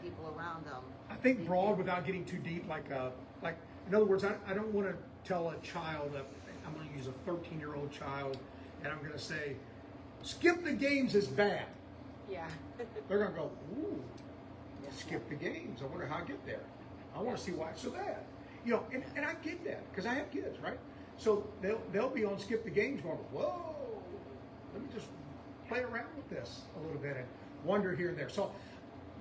people around them. I think broad without getting too deep, like in other words, I don't want to tell a child, I'm going to use a 13-year-old child, and I'm going to say, skip the games is bad. Yeah. They're going to go, ooh, skip the games. I wonder how I get there. I want to see why it's so bad. And I get that because I have kids, right? So they'll be on skip the games going, whoa, let me just play around with this a little bit and wander here and there. So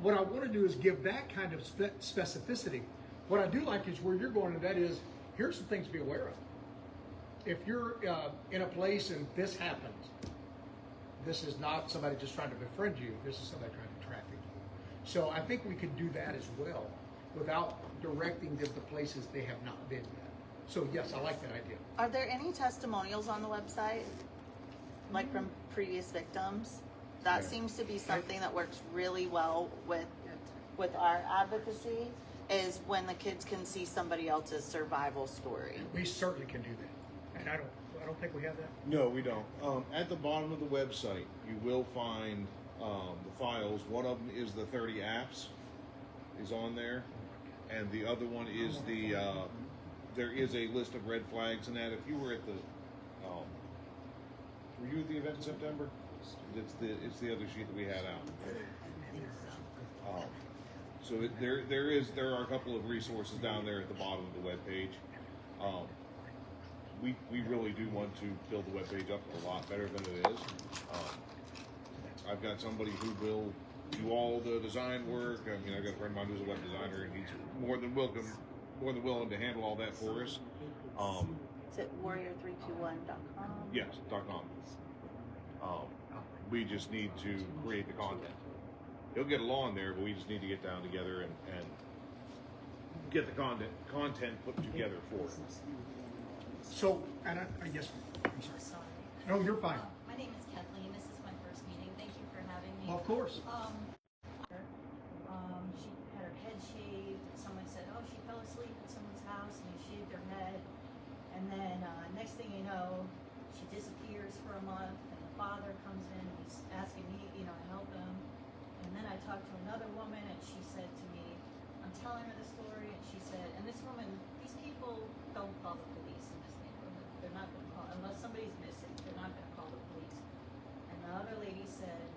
what I want to do is give that kind of specificity. What I do like is where you're going, and that is, here's some things to be aware of. If you're in a place and this happens, this is not somebody just trying to befriend you, this is somebody trying to traffic you. So I think we could do that as well without directing them to places they have not been yet. So yes, I like that idea. Are there any testimonials on the website, like from previous victims? That Yeah. seems to be something that works really well with our advocacy, is when the kids can see somebody else's survival story. We certainly can do that. And I don't think we have that. No, we don't. At the bottom of the website, you will find the files. One of them is the 30 apps is on there, and the other one is the there is a list of red flags and that. If you were at the were you at the event in September? It's the other sheet that we had out. So there are a couple of resources down there at the bottom of the webpage. We really do want to build the webpage up a lot better than it is. I've got somebody who will do all the design work. I mean, I've got a friend of mine who's a web designer, and he's more than willing to handle all that for us. Is it warrior321.com? Yes, .com. We just need to create the content. It'll get along there, but we just need to get down together and get the content put together for us. So, and I guess, I'm sorry. No, you're fine. My name is Kathleen. This is my first meeting. Thank you for having me. Well, of course. She had her head shaved. Someone said, "Oh, she fell asleep at someone's house and they shaved her head." And then next thing you know, she disappears for a month, and the father comes in. And he's asking me, to help him. And then I talked to another woman, and she said to me, I'm telling her the story, and she said, and this woman, these people don't call the police in this neighborhood. They're not going to call, unless somebody's missing, they're not going to call the police. And the other lady said,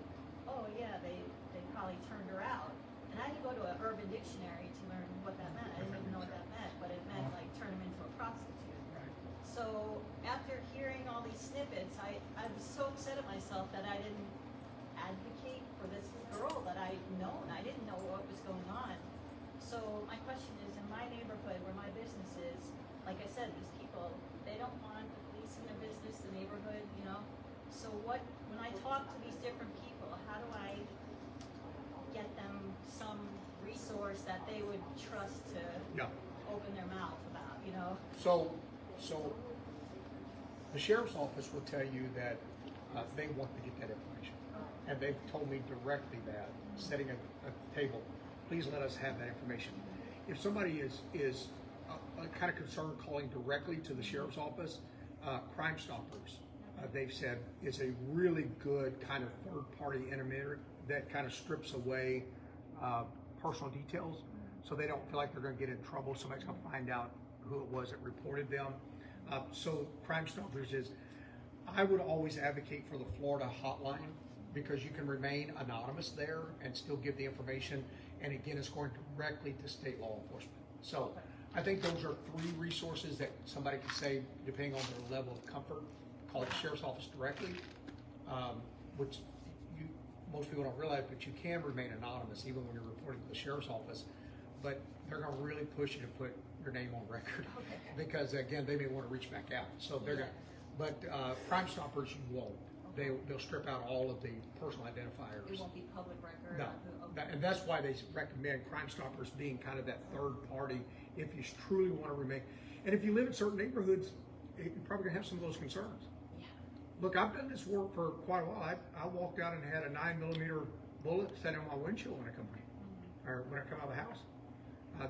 oh yeah, they probably turned her out. And I had to go to an Urban Dictionary to learn what that meant. I didn't even know what that meant, but it meant like turn them into a prostitute. So after hearing all these snippets, I was so upset at myself that I didn't advocate for this girl that I'd known. I didn't know what was going on. So my question is, in my neighborhood where my business is, like I said, these people, they don't want the police in their business, the neighborhood, So when I talk to these different people, how do I get them some resource that they would trust to Yeah. open their mouth about, you know? So the sheriff's office will tell you that they want to get that information. And they've told me directly that, setting a table, please let us have that information. If somebody is kind of concerned calling directly to the sheriff's office, Crime Stoppers, they've said, is a really good kind of third-party intermediary that kind of strips away personal details, so they don't feel like they're going to get in trouble. Somebody's going to find out who it was that reported them. So Crime Stoppers is, I would always advocate for the Florida hotline, because you can remain anonymous there and still give the information, and again, it's going directly to state law enforcement. So I think those are 3 resources that somebody can say, depending on their level of comfort, call the sheriff's office directly, which most people don't realize, but you can remain anonymous even when you're reporting to the sheriff's office, but they're going to really push you to put your name on record, because again, they may want to reach back out. So they're going to, but Crime Stoppers, you won't. They'll strip out all of the personal identifiers. It won't be public record. No, and that's why they recommend Crime Stoppers being kind of that third party if you truly want to remain. And if you live in certain neighborhoods, you're probably gonna have some of those concerns. Yeah. Look, I've done this work for quite a while. I walked out and had a 9mm bullet set on my windshield when I come in, or when I come out of the house.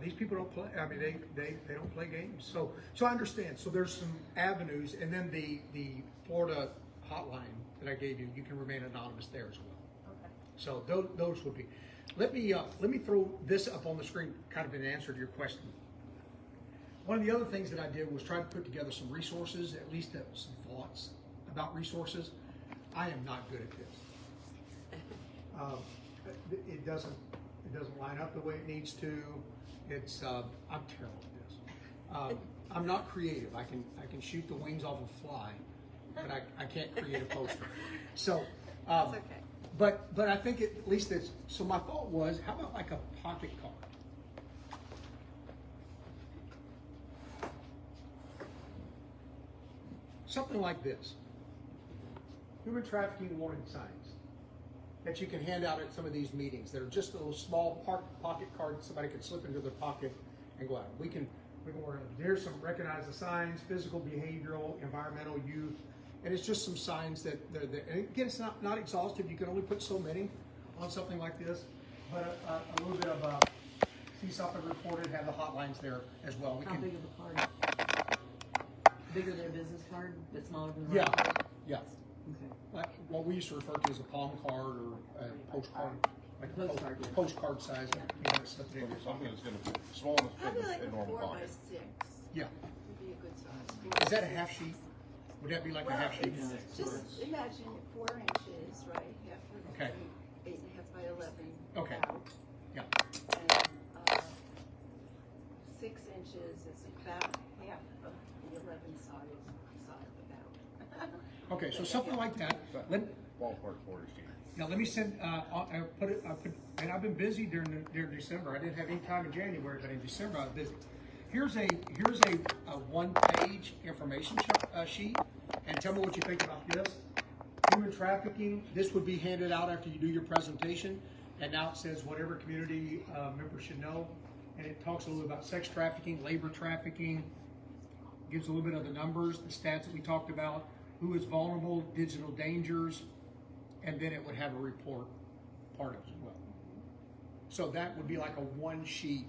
These people don't play. I mean, they don't play games. So I understand. So there's some avenues, and then the Florida hotline that I gave you, you can remain anonymous there as well. Okay. So those would be. Let me throw this up on the screen, kind of in answer to your question. One of the other things that I did was try to put together some resources, at least some thoughts about resources. I am not good at this. It doesn't line up the way it needs to. It's I'm terrible at this. I'm not creative. I can shoot the wings off a fly, but I can't create a poster. So That's okay. But I think at least it's, so my thought was, how about like a pocket card? Something like this. Human trafficking warning signs that you can hand out at some of these meetings that are just a little small pocket card that somebody can slip into their pocket and go out. We can work on, here's some recognize the signs: physical, behavioral, environmental, youth. And it's just some signs that they're there. And again, it's not exhaustive. You can only put so many on something like this. But a little bit of see something reported, have the hotlines there as well. We How can, big of a card? Bigger than a business card, but smaller than a yeah, regular card? yeah. Okay. Like what we used to refer to as a palm card or a postcard, like a Postcard, yeah. postcard size. You know, slip it in your Something pocket. that's gonna fit small enough to Probably fit like in a a normal 4 by pocket. 6 Yeah. would be a good size. Is that a half sheet? Would that be like a Well, half sheet? it's just imagine 4 inches, right? Half of Okay. 8.5 by 11. Okay. Out. Yeah. And 6 inches is about half of the 11 size about. Okay, so something like that. Let, Ballpark 40 feet. now let me send. I put, and I've been busy during December. I didn't have any time in January, but in December I was busy. Here's a one-page information sheet, and tell me what you think about this. Human trafficking. This would be handed out after you do your presentation, and now it says whatever community members should know, and it talks a little about sex trafficking, labor trafficking, gives a little bit of the numbers, the stats that we talked about, who is vulnerable, digital dangers, and then it would have a report part of it as well. So that would be like a one-sheet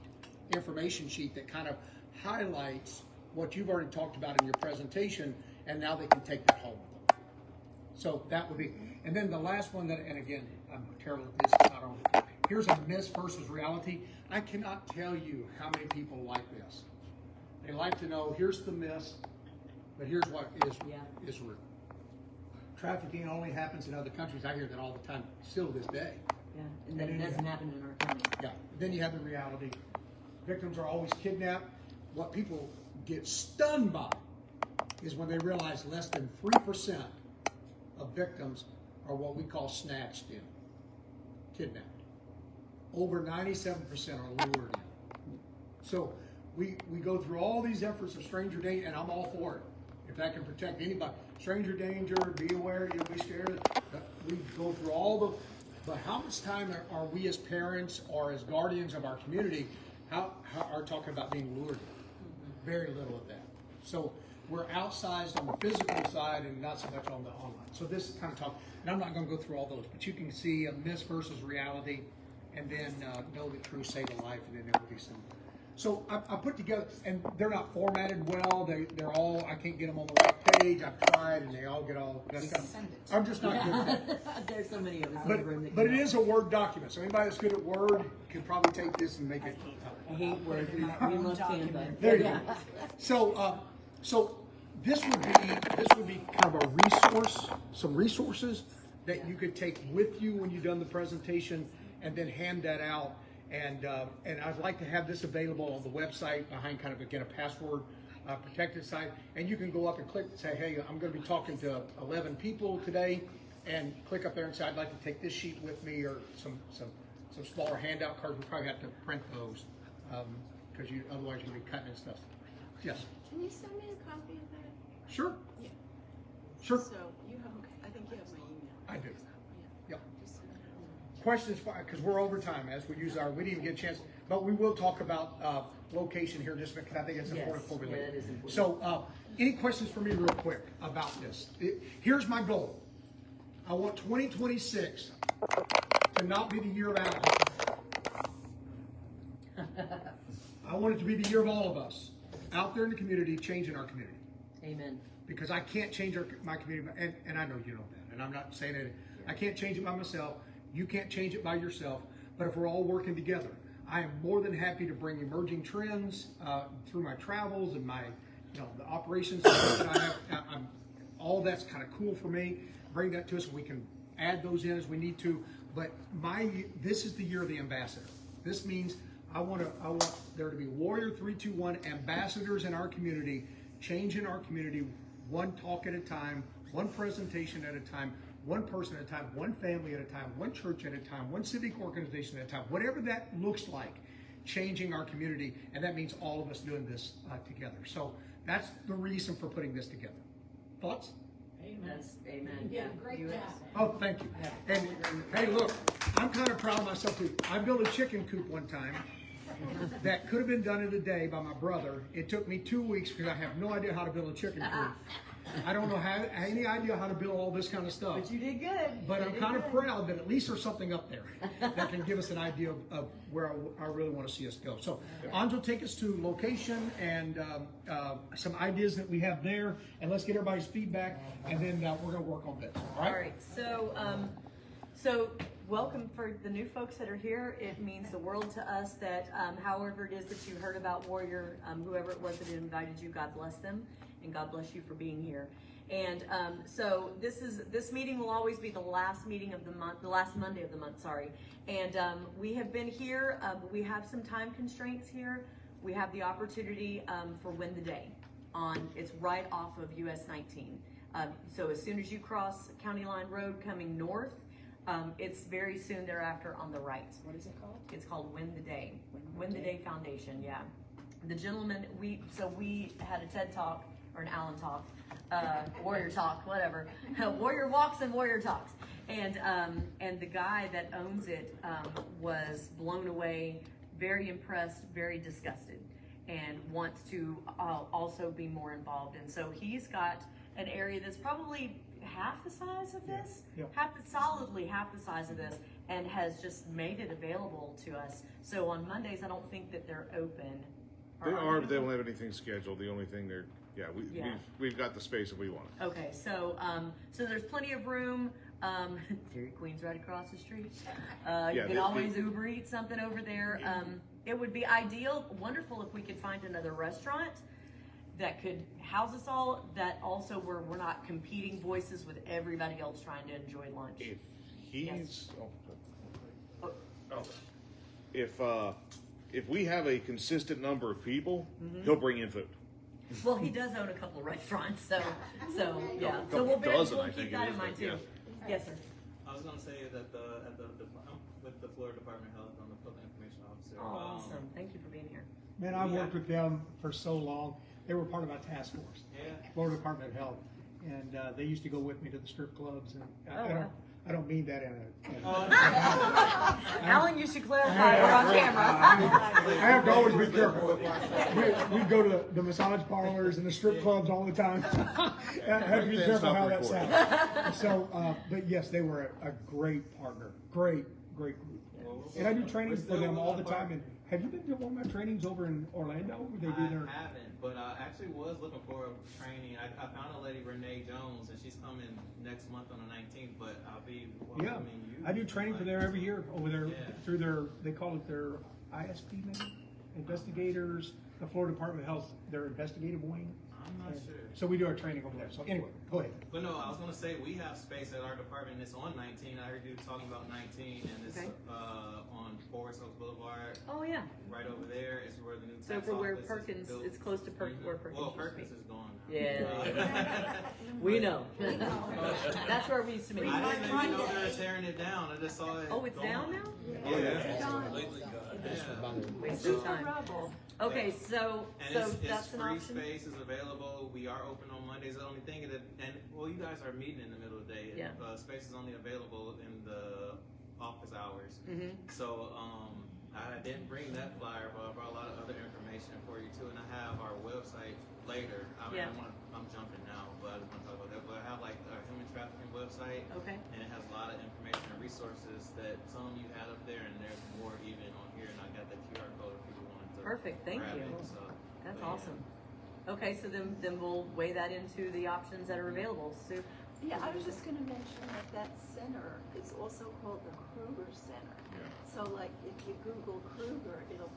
information sheet that kind of highlights what you've already talked about in your presentation, and now they can take that home with them. So that would be, and then the last one that, and again, I'm terrible at this, it's not on. Here's a myth versus reality. I cannot tell you how many people like this. They like to know, here's the myth, but here's what is real. Trafficking only happens in other countries. I hear that all the time, still to this day. Yeah, and then it doesn't happen in our county. Yeah, then you have the reality. Victims are always kidnapped. What people get stunned by is when they realize less than 3% of victims are what we call snatched in, kidnapped. Over 97% are lured in. So we go through all these efforts of stranger danger, and I'm all for it. If that can protect anybody. Stranger danger, be aware, you'll be scared. We go through all But how much time are we as parents or as guardians of our community, how are talking about being lured? Very little of that. So we're outsized on the physical side and not so much on the online. So this kind of talk, and I'm not going to go through all those, but you can see a myth versus reality, and then know the truth, save a life, and then there will be some. So I put together, and they're not formatted well. They're all, I can't get them on the right page. I've tried, and they all get all messed up. I'm just not good at that. There's so many of us in the room that But can it is a Word document. So anybody that's good at Word can probably take this and make it. I hate Word. We love Canva. There you go. So this would be kind of a resource, some resources that you could take with you when you've done the presentation, and then hand that out. And I'd like to have this available on the website behind kind of, again, a password protected site. And you can go up and click and say, hey, I'm going to be talking to 11 people today, and click up there and say, I'd like to take this sheet with me, or some smaller handout cards. We probably have to print those because otherwise you're going to be cutting and stuff. Yes. Can you send me a copy of that? Sure. Yeah. Sure. So you have, I think you have my email. I do. Yeah. Yep. Just send it over. Questions, because we're over time as we use we didn't even get a chance, but we will talk about location here in just a minute, because I think it's important before we leave. that is important. So, any questions for me real quick about this? Here's my goal. I want 2026 to not be the year of Alan. I want it to be the year of all of us out there in the community, changing our community. Amen. Because I can't change my community, and I know you know that, and I'm not saying it. I can't change it by myself. You can't change it by yourself. But if we're all working together, I am more than happy to bring emerging trends through my travels and my, the operations that I have. All that's kind of cool for me. Bring that to us, and we can add those in as we need to. But this is the year of the ambassador. This means I want there to be Warrior 321 ambassadors in our community, changing our community one talk at a time, one presentation at a time, one person at a time, one family at a time, one church at a time, one civic organization at a time, whatever that looks like, changing our community. And that means all of us doing this together. So that's the reason for putting this together. Thoughts? Amen. Yeah, great job. Oh, thank you. And hey, look, I'm kind of proud of myself too. I built a chicken coop one time that could have been done in a day by my brother. It took me 2 weeks because I have no idea how to build a chicken coop. I don't know any idea how to build all this kind of stuff. But you did good. But I'm kind of proud that at least there's something up there that can give us an idea of where I really want to see us go. So, Anjo, take us to location and some ideas that we have there, and let's get everybody's feedback, and then we're going to work on this. All right? So welcome for the new folks that are here. It means the world to us that however it is that you heard about Warrior, whoever it was that invited you, God bless them, and God bless you for being here. And so this meeting will always be the last meeting of the month, the last Monday of the month, sorry. And we have been here, we have some time constraints here. We have the opportunity for Win the Day it's right off of US 19. So as soon as you cross County Line Road coming north, it's very soon thereafter on the right. What is it called? It's called Win the Day. Win the Day Foundation, yeah. The gentleman, we had a TED Talk, or an Alan Talk, Warrior Talk, whatever. Warrior Walks and Warrior Talks. And the guy that owns it was blown away, very impressed, very disgusted, and wants to also be more involved. And so he's got an area that's probably half the size of this, solidly half the size of this, and has just made it available to us. So on Mondays, I don't think that they're open. They are, but they don't have anything scheduled. The only thing we've got the space that we want. Okay, so there's plenty of room. Dairy Queen's right across the street. You can always Uber eat something over there. It would be wonderful if we could find another restaurant that could house us all, that also we're not competing voices with everybody else trying to enjoy lunch. If he's, Yes. if we have a consistent number of people, he'll bring in food. Well, he does own a couple restaurants, so yeah. A So we'll dozen, I keep think that it in is, mind but too. Yes, sir. I was gonna say that with the Florida Department of Health, I'm the public information officer. Oh, awesome. Thank you for being here. Man, I worked with them for so long. They were part of my task force, Florida Department of Health, and they used to go with me to the strip clubs. And I don't mean that in a. Alan, you should clarify, we're on camera. I have to always be careful. We go to the massage parlors and the strip clubs all the time. I have to be careful how that sounds. So, but yes, they were a great partner, great group. And I do trainings for them all the time. And have you been to one of my trainings over in Orlando? Where they do their... I haven't, but I actually was looking for a training. I found a lady, Renee Jones, and she's coming next month on the 19th, but I'll be welcoming you. I do training for there every year over there through their, they call it their ISP maybe? Investigators, the Florida Department of Health, their investigative wing. I'm not sure. So we do our training over there. So anyway, go ahead. But no, I was gonna say we have space at our department. It's on 19. I heard you talking about 19, and it's Okay. On Forest Oaks Boulevard. Oh, yeah. Right over there is where the new So tax for where office is Perkins, built. it's close to where Perkins Well, used to be. Perkins is gone. Yeah. We know. That's where we used to meet. I didn't even know they were tearing it down. I just saw it. Oh, it's gone. down now? Yeah. Waste of time. Okay, so And that's it's an free option? space is available. We are open on Mondays. The only thing that, and well, you guys are meeting in the middle of the day. Yeah. Space is only available in the office hours. Mhm. So I didn't bring that flyer, but I brought a lot of other information for you too. And I have our website later. I mean, Yeah. I'm jumping now, but I just want to talk about that. But I have like our human trafficking website. Okay. And it has a lot of information and resources that some you had up there, and there's more even on here. And I got the QR code if people wanted to. Perfect, thank grab you. it, so, That's but yeah. awesome. Okay, so then we'll weigh that into the options that are available. Sue? Yeah, I was just gonna mention that center is also called the Kruger Center. So like, if you Google Kruger, it'll,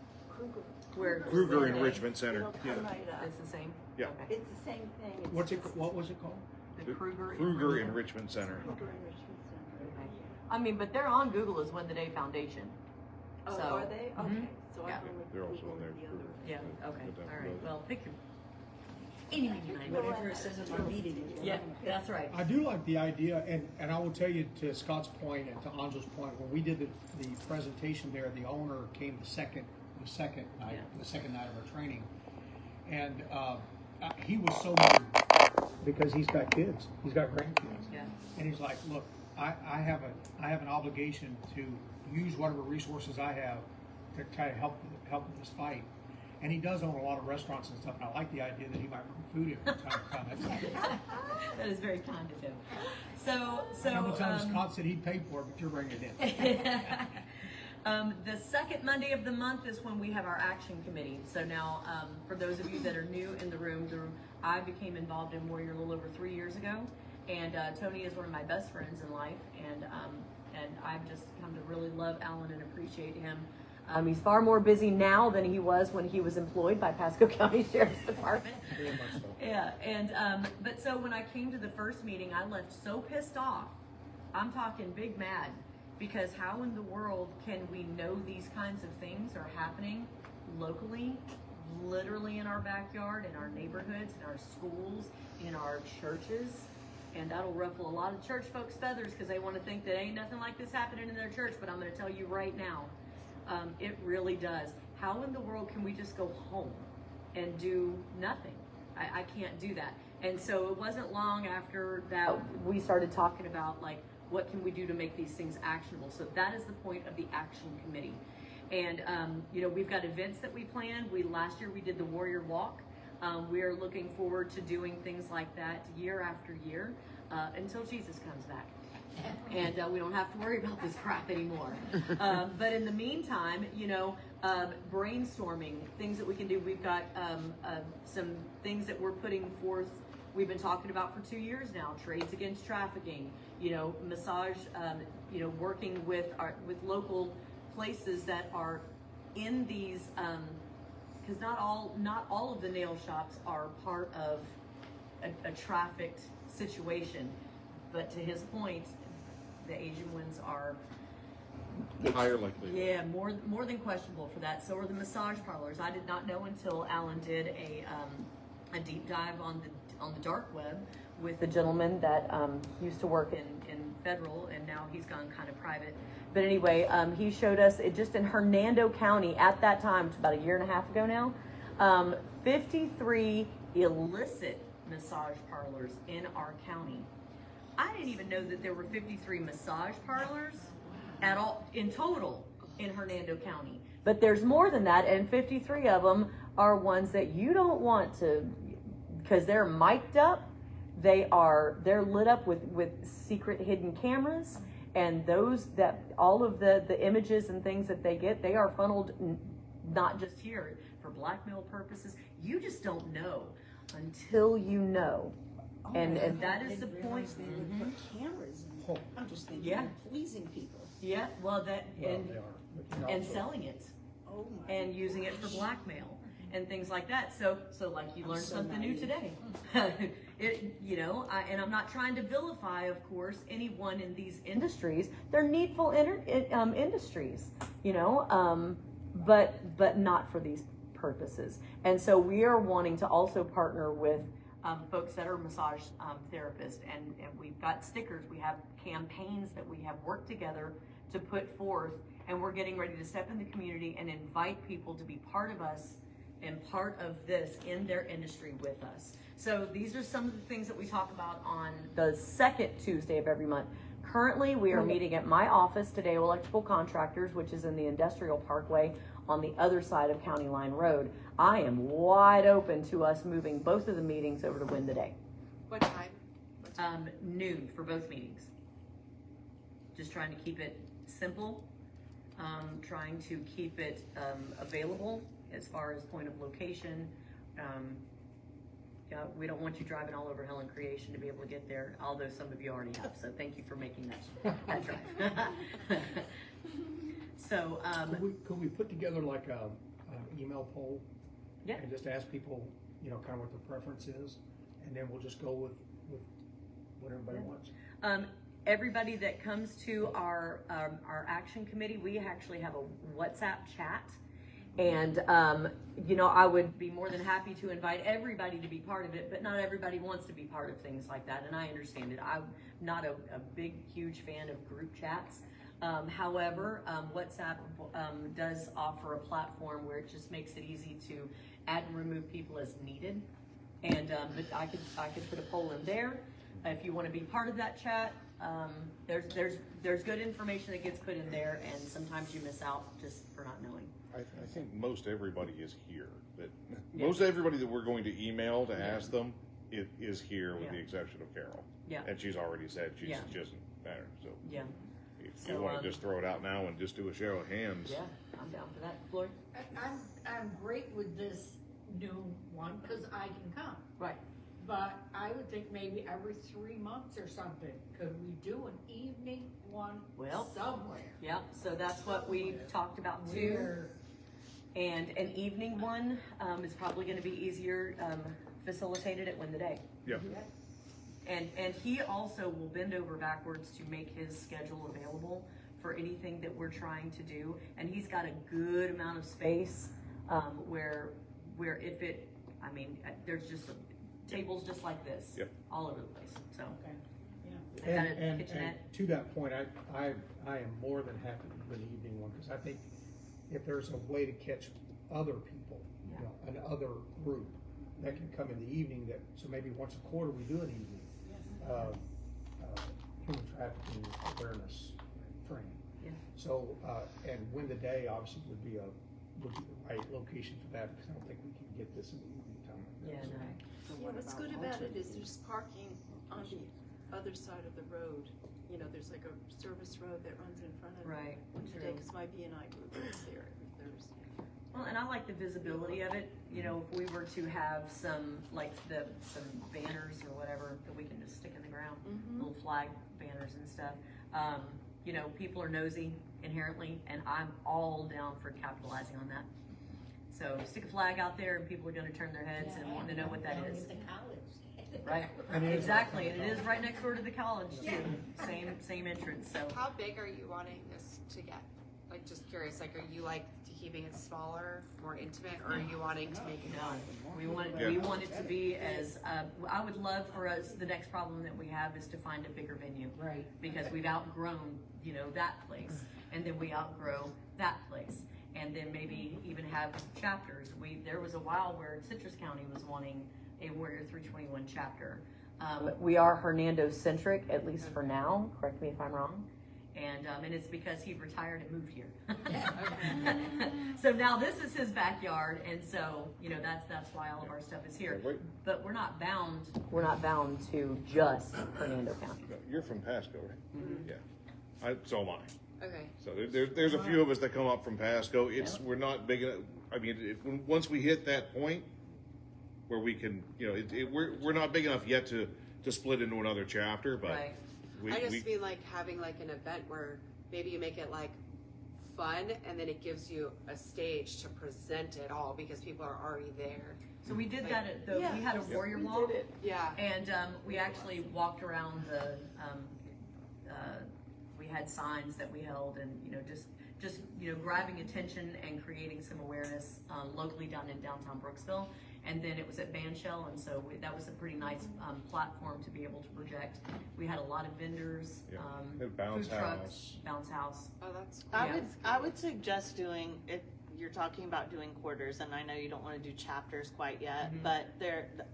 Where? Kruger Center. Enrichment Center. it'll Yeah. come right up. It's the same? Yeah. Okay. It's the same thing. It's What's it? just What was it called? The Kruger. Kruger Enrichment Center. Kruger Enrichment Center. Okay. I mean, but they're on Google as Win the Day Foundation. Oh, So- are they? Mhm. Okay, so Yeah. I've only They're also Googled there. the other. Yeah, okay, But that- all right, well, pick your, any, Whatever it says in our meeting. Yeah, that's right. I do like the idea, and I will tell you, to Scott's point and to Angel's point, when we did the presentation there, the owner came the second night, Yeah. the second night of our training, and he was so moved because he's got kids, he's got grandkids, Yeah. and he's like, look, I have an obligation to use whatever resources I have to try to help with this fight. And he does own a lot of restaurants and stuff, and I like the idea that he might bring food in from time to time. That is very kind of him. So, I'm gonna tell him Scott said he'd pay for it, but you're bringing it in. The second Monday of the month is when we have our action committee. So now, for those of you that are new in the room, I became involved in Warrior a little over 3 years ago, and Tony is one of my best friends in life, and I've just come to really love Alan and appreciate him. He's far more busy now than he was when he was employed by Pasco County Sheriff's Department. Very much so. Yeah, and but so when I came to the first meeting, I left so pissed off. I'm talking big mad, because how in the world can we know these kinds of things are happening locally, literally in our backyard, in our neighborhoods, in our schools, in our churches? And that'll ruffle a lot of church folks' feathers, because they want to think that ain't nothing like this happening in their church. But I'm going to tell you right now, it really does. How in the world can we just go home and do nothing? I can't do that. And so it wasn't long after that we started talking about, like, what can we do to make these things actionable? So that is the point of the action committee. And, we've got events that we planned. Last year we did the Warrior Walk. We are looking forward to doing things like that year after year until Jesus comes back. And we don't have to worry about this crap anymore. But in the meantime, brainstorming things that we can do. We've got some things that we're putting forth. We've been talking about for 2 years now. Trades Against Trafficking. Massage. Working with local places that are in these. Because not all of the nail shops are part of a trafficked situation. But to his point, the Asian ones are Higher likelihood. yeah, more than questionable for that. So are the massage parlors. I did not know until Alan did a deep dive on the dark web with a gentleman that used to work in federal, and now he's gone kind of private. But anyway, he showed us it just in Hernando County at that time, it's about a year and a half ago now, 53 illicit massage parlors in our county. I didn't even know that there were 53 massage parlors at all in total in Hernando County. But there's more than that, and 53 of them are ones that you don't want to, because they're mic'd up. They're lit up with secret hidden cameras, and all of the images and things that they get, they are funneled not just here for blackmail purposes. You just don't know until you know. And that is the point. They would put cameras in. I'm just thinking Yeah. of pleasing people. Yeah, well, Well, they are. But you and also- selling it Oh my. and using it for blackmail and things like that. So like you learned so something new naive. today. And I'm not trying to vilify, of course, anyone in these industries. They're needful industries, but not for these purposes. And so we are wanting to also partner with folks that are massage therapists, and we've got stickers, we have campaigns that we have worked together to put forth, and we're getting ready to step in the community and invite people to be part of us and part of this in their industry with us. So these are some of the things that we talk about on the second Tuesday of every month. Currently, we are meeting at my office, Today Electrical Contractors, which is in the Industrial Parkway on the other side of County Line Road. I am wide open to us moving both of the meetings over to Win the Day. What time? Noon for both meetings. Just trying to keep it simple, trying to keep it available as far as point of location. We don't want you driving all over Hell and Creation to be able to get there, although some of you already have, so thank you for making that drive. So, Could we put together like an email poll? Yeah. And just ask people, kind of what their preference is, and then we'll just go with what everybody wants. Everybody that comes to our action committee, we actually have a WhatsApp chat. And, I would be more than happy to invite everybody to be part of it, but not everybody wants to be part of things like that, and I understand it. I'm not a big, huge fan of group chats. However, WhatsApp does offer a platform where it just makes it easy to add and remove people as needed. And but I could put a poll in there if you want to be part of that chat. There's good information that gets put in there, and sometimes you miss out just for not knowing. I think most everybody is here. Most everybody that we're going to email to ask them is here, with the exception of Carol. Yeah. And she's already said she doesn't matter. So Yeah. if you want to just throw it out now and just do a show of hands. Yeah, I'm down for that. Floyd? I'm great with this new one because I can come. Right. But I would think maybe every 3 months or something, could we do an evening one somewhere? Yeah, so that's what we talked about too. And an evening one is probably going to be easier facilitated at Win the Day. Yeah. And he also will bend over backwards to make his schedule available for anything that we're trying to do. And he's got a good amount of space where if it, there's just tables just like this all over the place. So. And to that point, I am more than happy to do an evening one, because I think if there's a way to catch other people, another group that can come in the evening, so maybe once a quarter we do an evening human trafficking awareness training. Yeah. So and Win the Day obviously would be the right location for that, because I don't think we can get this in the evening time. Yeah, no. What's good about it is there's parking on the other side of the road. There's like a service road that runs in front of Right. today, because my B&I group is there every Thursday. Well, and I like the visibility of it. If we were to have some banners or whatever that we can just stick in the ground, little flag banners and stuff. People are nosy inherently, and I'm all down for capitalizing on that. So stick a flag out there, and people are going to turn their heads and want to know what that is. The college. Right. Exactly, and it is right next door to the college too. Same entrance. So. How big are you wanting this to get? Like, just curious. Like, are you keeping it smaller, more intimate, or are you wanting to make it? No, we want it to be as. I would love for us. The next problem that we have is to find a bigger venue. Right. Because we've outgrown, that place, and then we outgrow that place, and then maybe even have chapters. There was a while where Citrus County was wanting a Warrior 321 chapter. We are Hernando centric, at least for now. Correct me if I'm wrong. And it's because he retired and moved here. So now this is his backyard, and so that's why all of our stuff is here. But we're not bound. We're not bound to just Hernando County. You're from Pasco, right? Mm-hmm. Yeah. So am I. Okay. So there's a few of us that come up from Pasco. We're not big enough. I mean, once we hit that point where we can, we're not big enough yet to split into another chapter, but. Right. I just mean like having like an event where maybe you make it like fun and then it gives you a stage to present it all because people are already there. So we did that we had a warrior walk. Yeah. And we actually walked around we had signs that we held and, just grabbing attention and creating some awareness locally down in downtown Brooksville. And then it was at Bandshell, and so that was a pretty nice platform to be able to project. We had a lot of vendors, Bounce food House. trucks, Bounce House. Oh, that's I would suggest doing, if you're talking about doing quarters, and I know you don't want to do chapters quite yet, but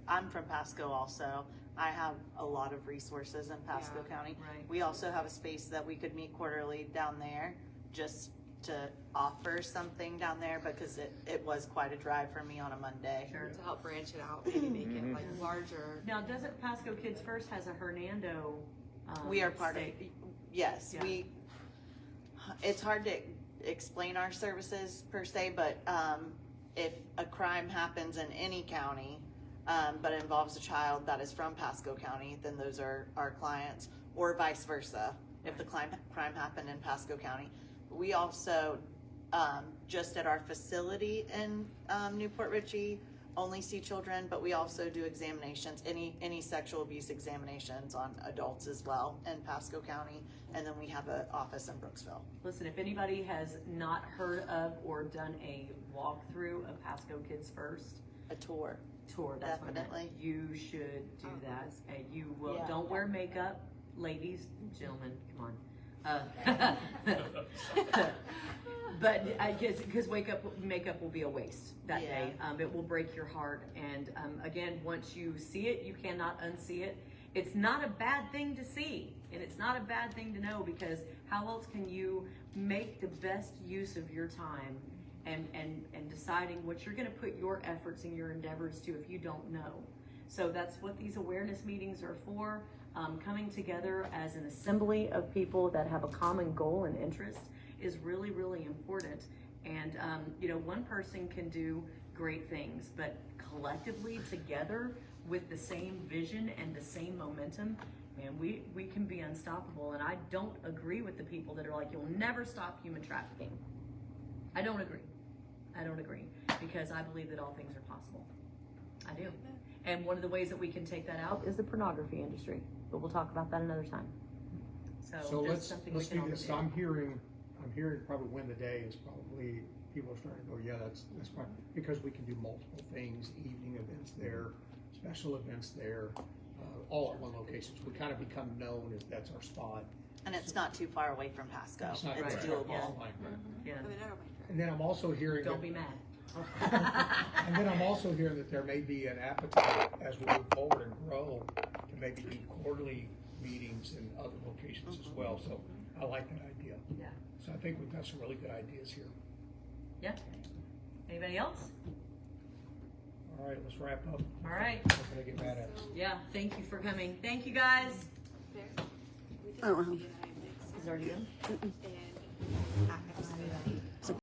I'm from Pasco also. I have a lot of resources in Pasco County. Right. We also have a space that we could meet quarterly down there, just to offer something down there, because it was quite a drive for me on a Monday. Sure. To help branch it out, maybe make it like larger. Now, doesn't Pasco Kids First has a Hernando? We are part of. Yes, Yeah. It's hard to explain our services per se, but if a crime happens in any county, but involves a child that is from Pasco County, then those are our clients, or vice versa. If the crime happened in Pasco County, we also just at our facility in Newport Richey only see children, but we also do examinations, any sexual abuse examinations on adults as well in Pasco County, and then we have an office in Brooksville. Listen, if anybody has not heard of or done a walkthrough of Pasco Kids First, a tour, that's what I meant. definitely. You should do that. You will. Yeah. Don't wear makeup, ladies, gentlemen. Come on. But I guess because makeup will be a waste that day. It will break your heart. And again, once you see it, you cannot unsee it. It's not a bad thing to see, and it's not a bad thing to know, because how else can you make the best use of your time and deciding what you're going to put your efforts and your endeavors to if you don't know? So that's what these awareness meetings are for. Coming together as an assembly of people that have a common goal and interest is really, really important. And, one person can do great things, but collectively together with the same vision and the same momentum, man, we can be unstoppable. And I don't agree with the people that are like, you'll never stop human trafficking. I don't agree, because I believe that all things are possible. I do. And one of the ways that we can take that out is the pornography industry, but we'll talk about that another time. So let's do this. Do. I'm hearing probably win the day is probably people are starting to go, yeah, that's fine, because we can do multiple things, evening events there, special events there, all at one location. So we kind of become known as that's our spot. And it's not too far away from Pasco. It's not It's right. doable. Yeah. And then I'm also hearing Don't be mad. and then I'm also hearing that there may be an appetite as we move forward and grow to maybe do quarterly meetings in other locations as well. So I like that idea. Yeah. So I think we've got some really good ideas here. Yeah. Anybody else? All right, let's wrap up. All right. I'm gonna get mad at us. Yeah. Thank you for coming. Thank you, guys. Oh, Is it already done?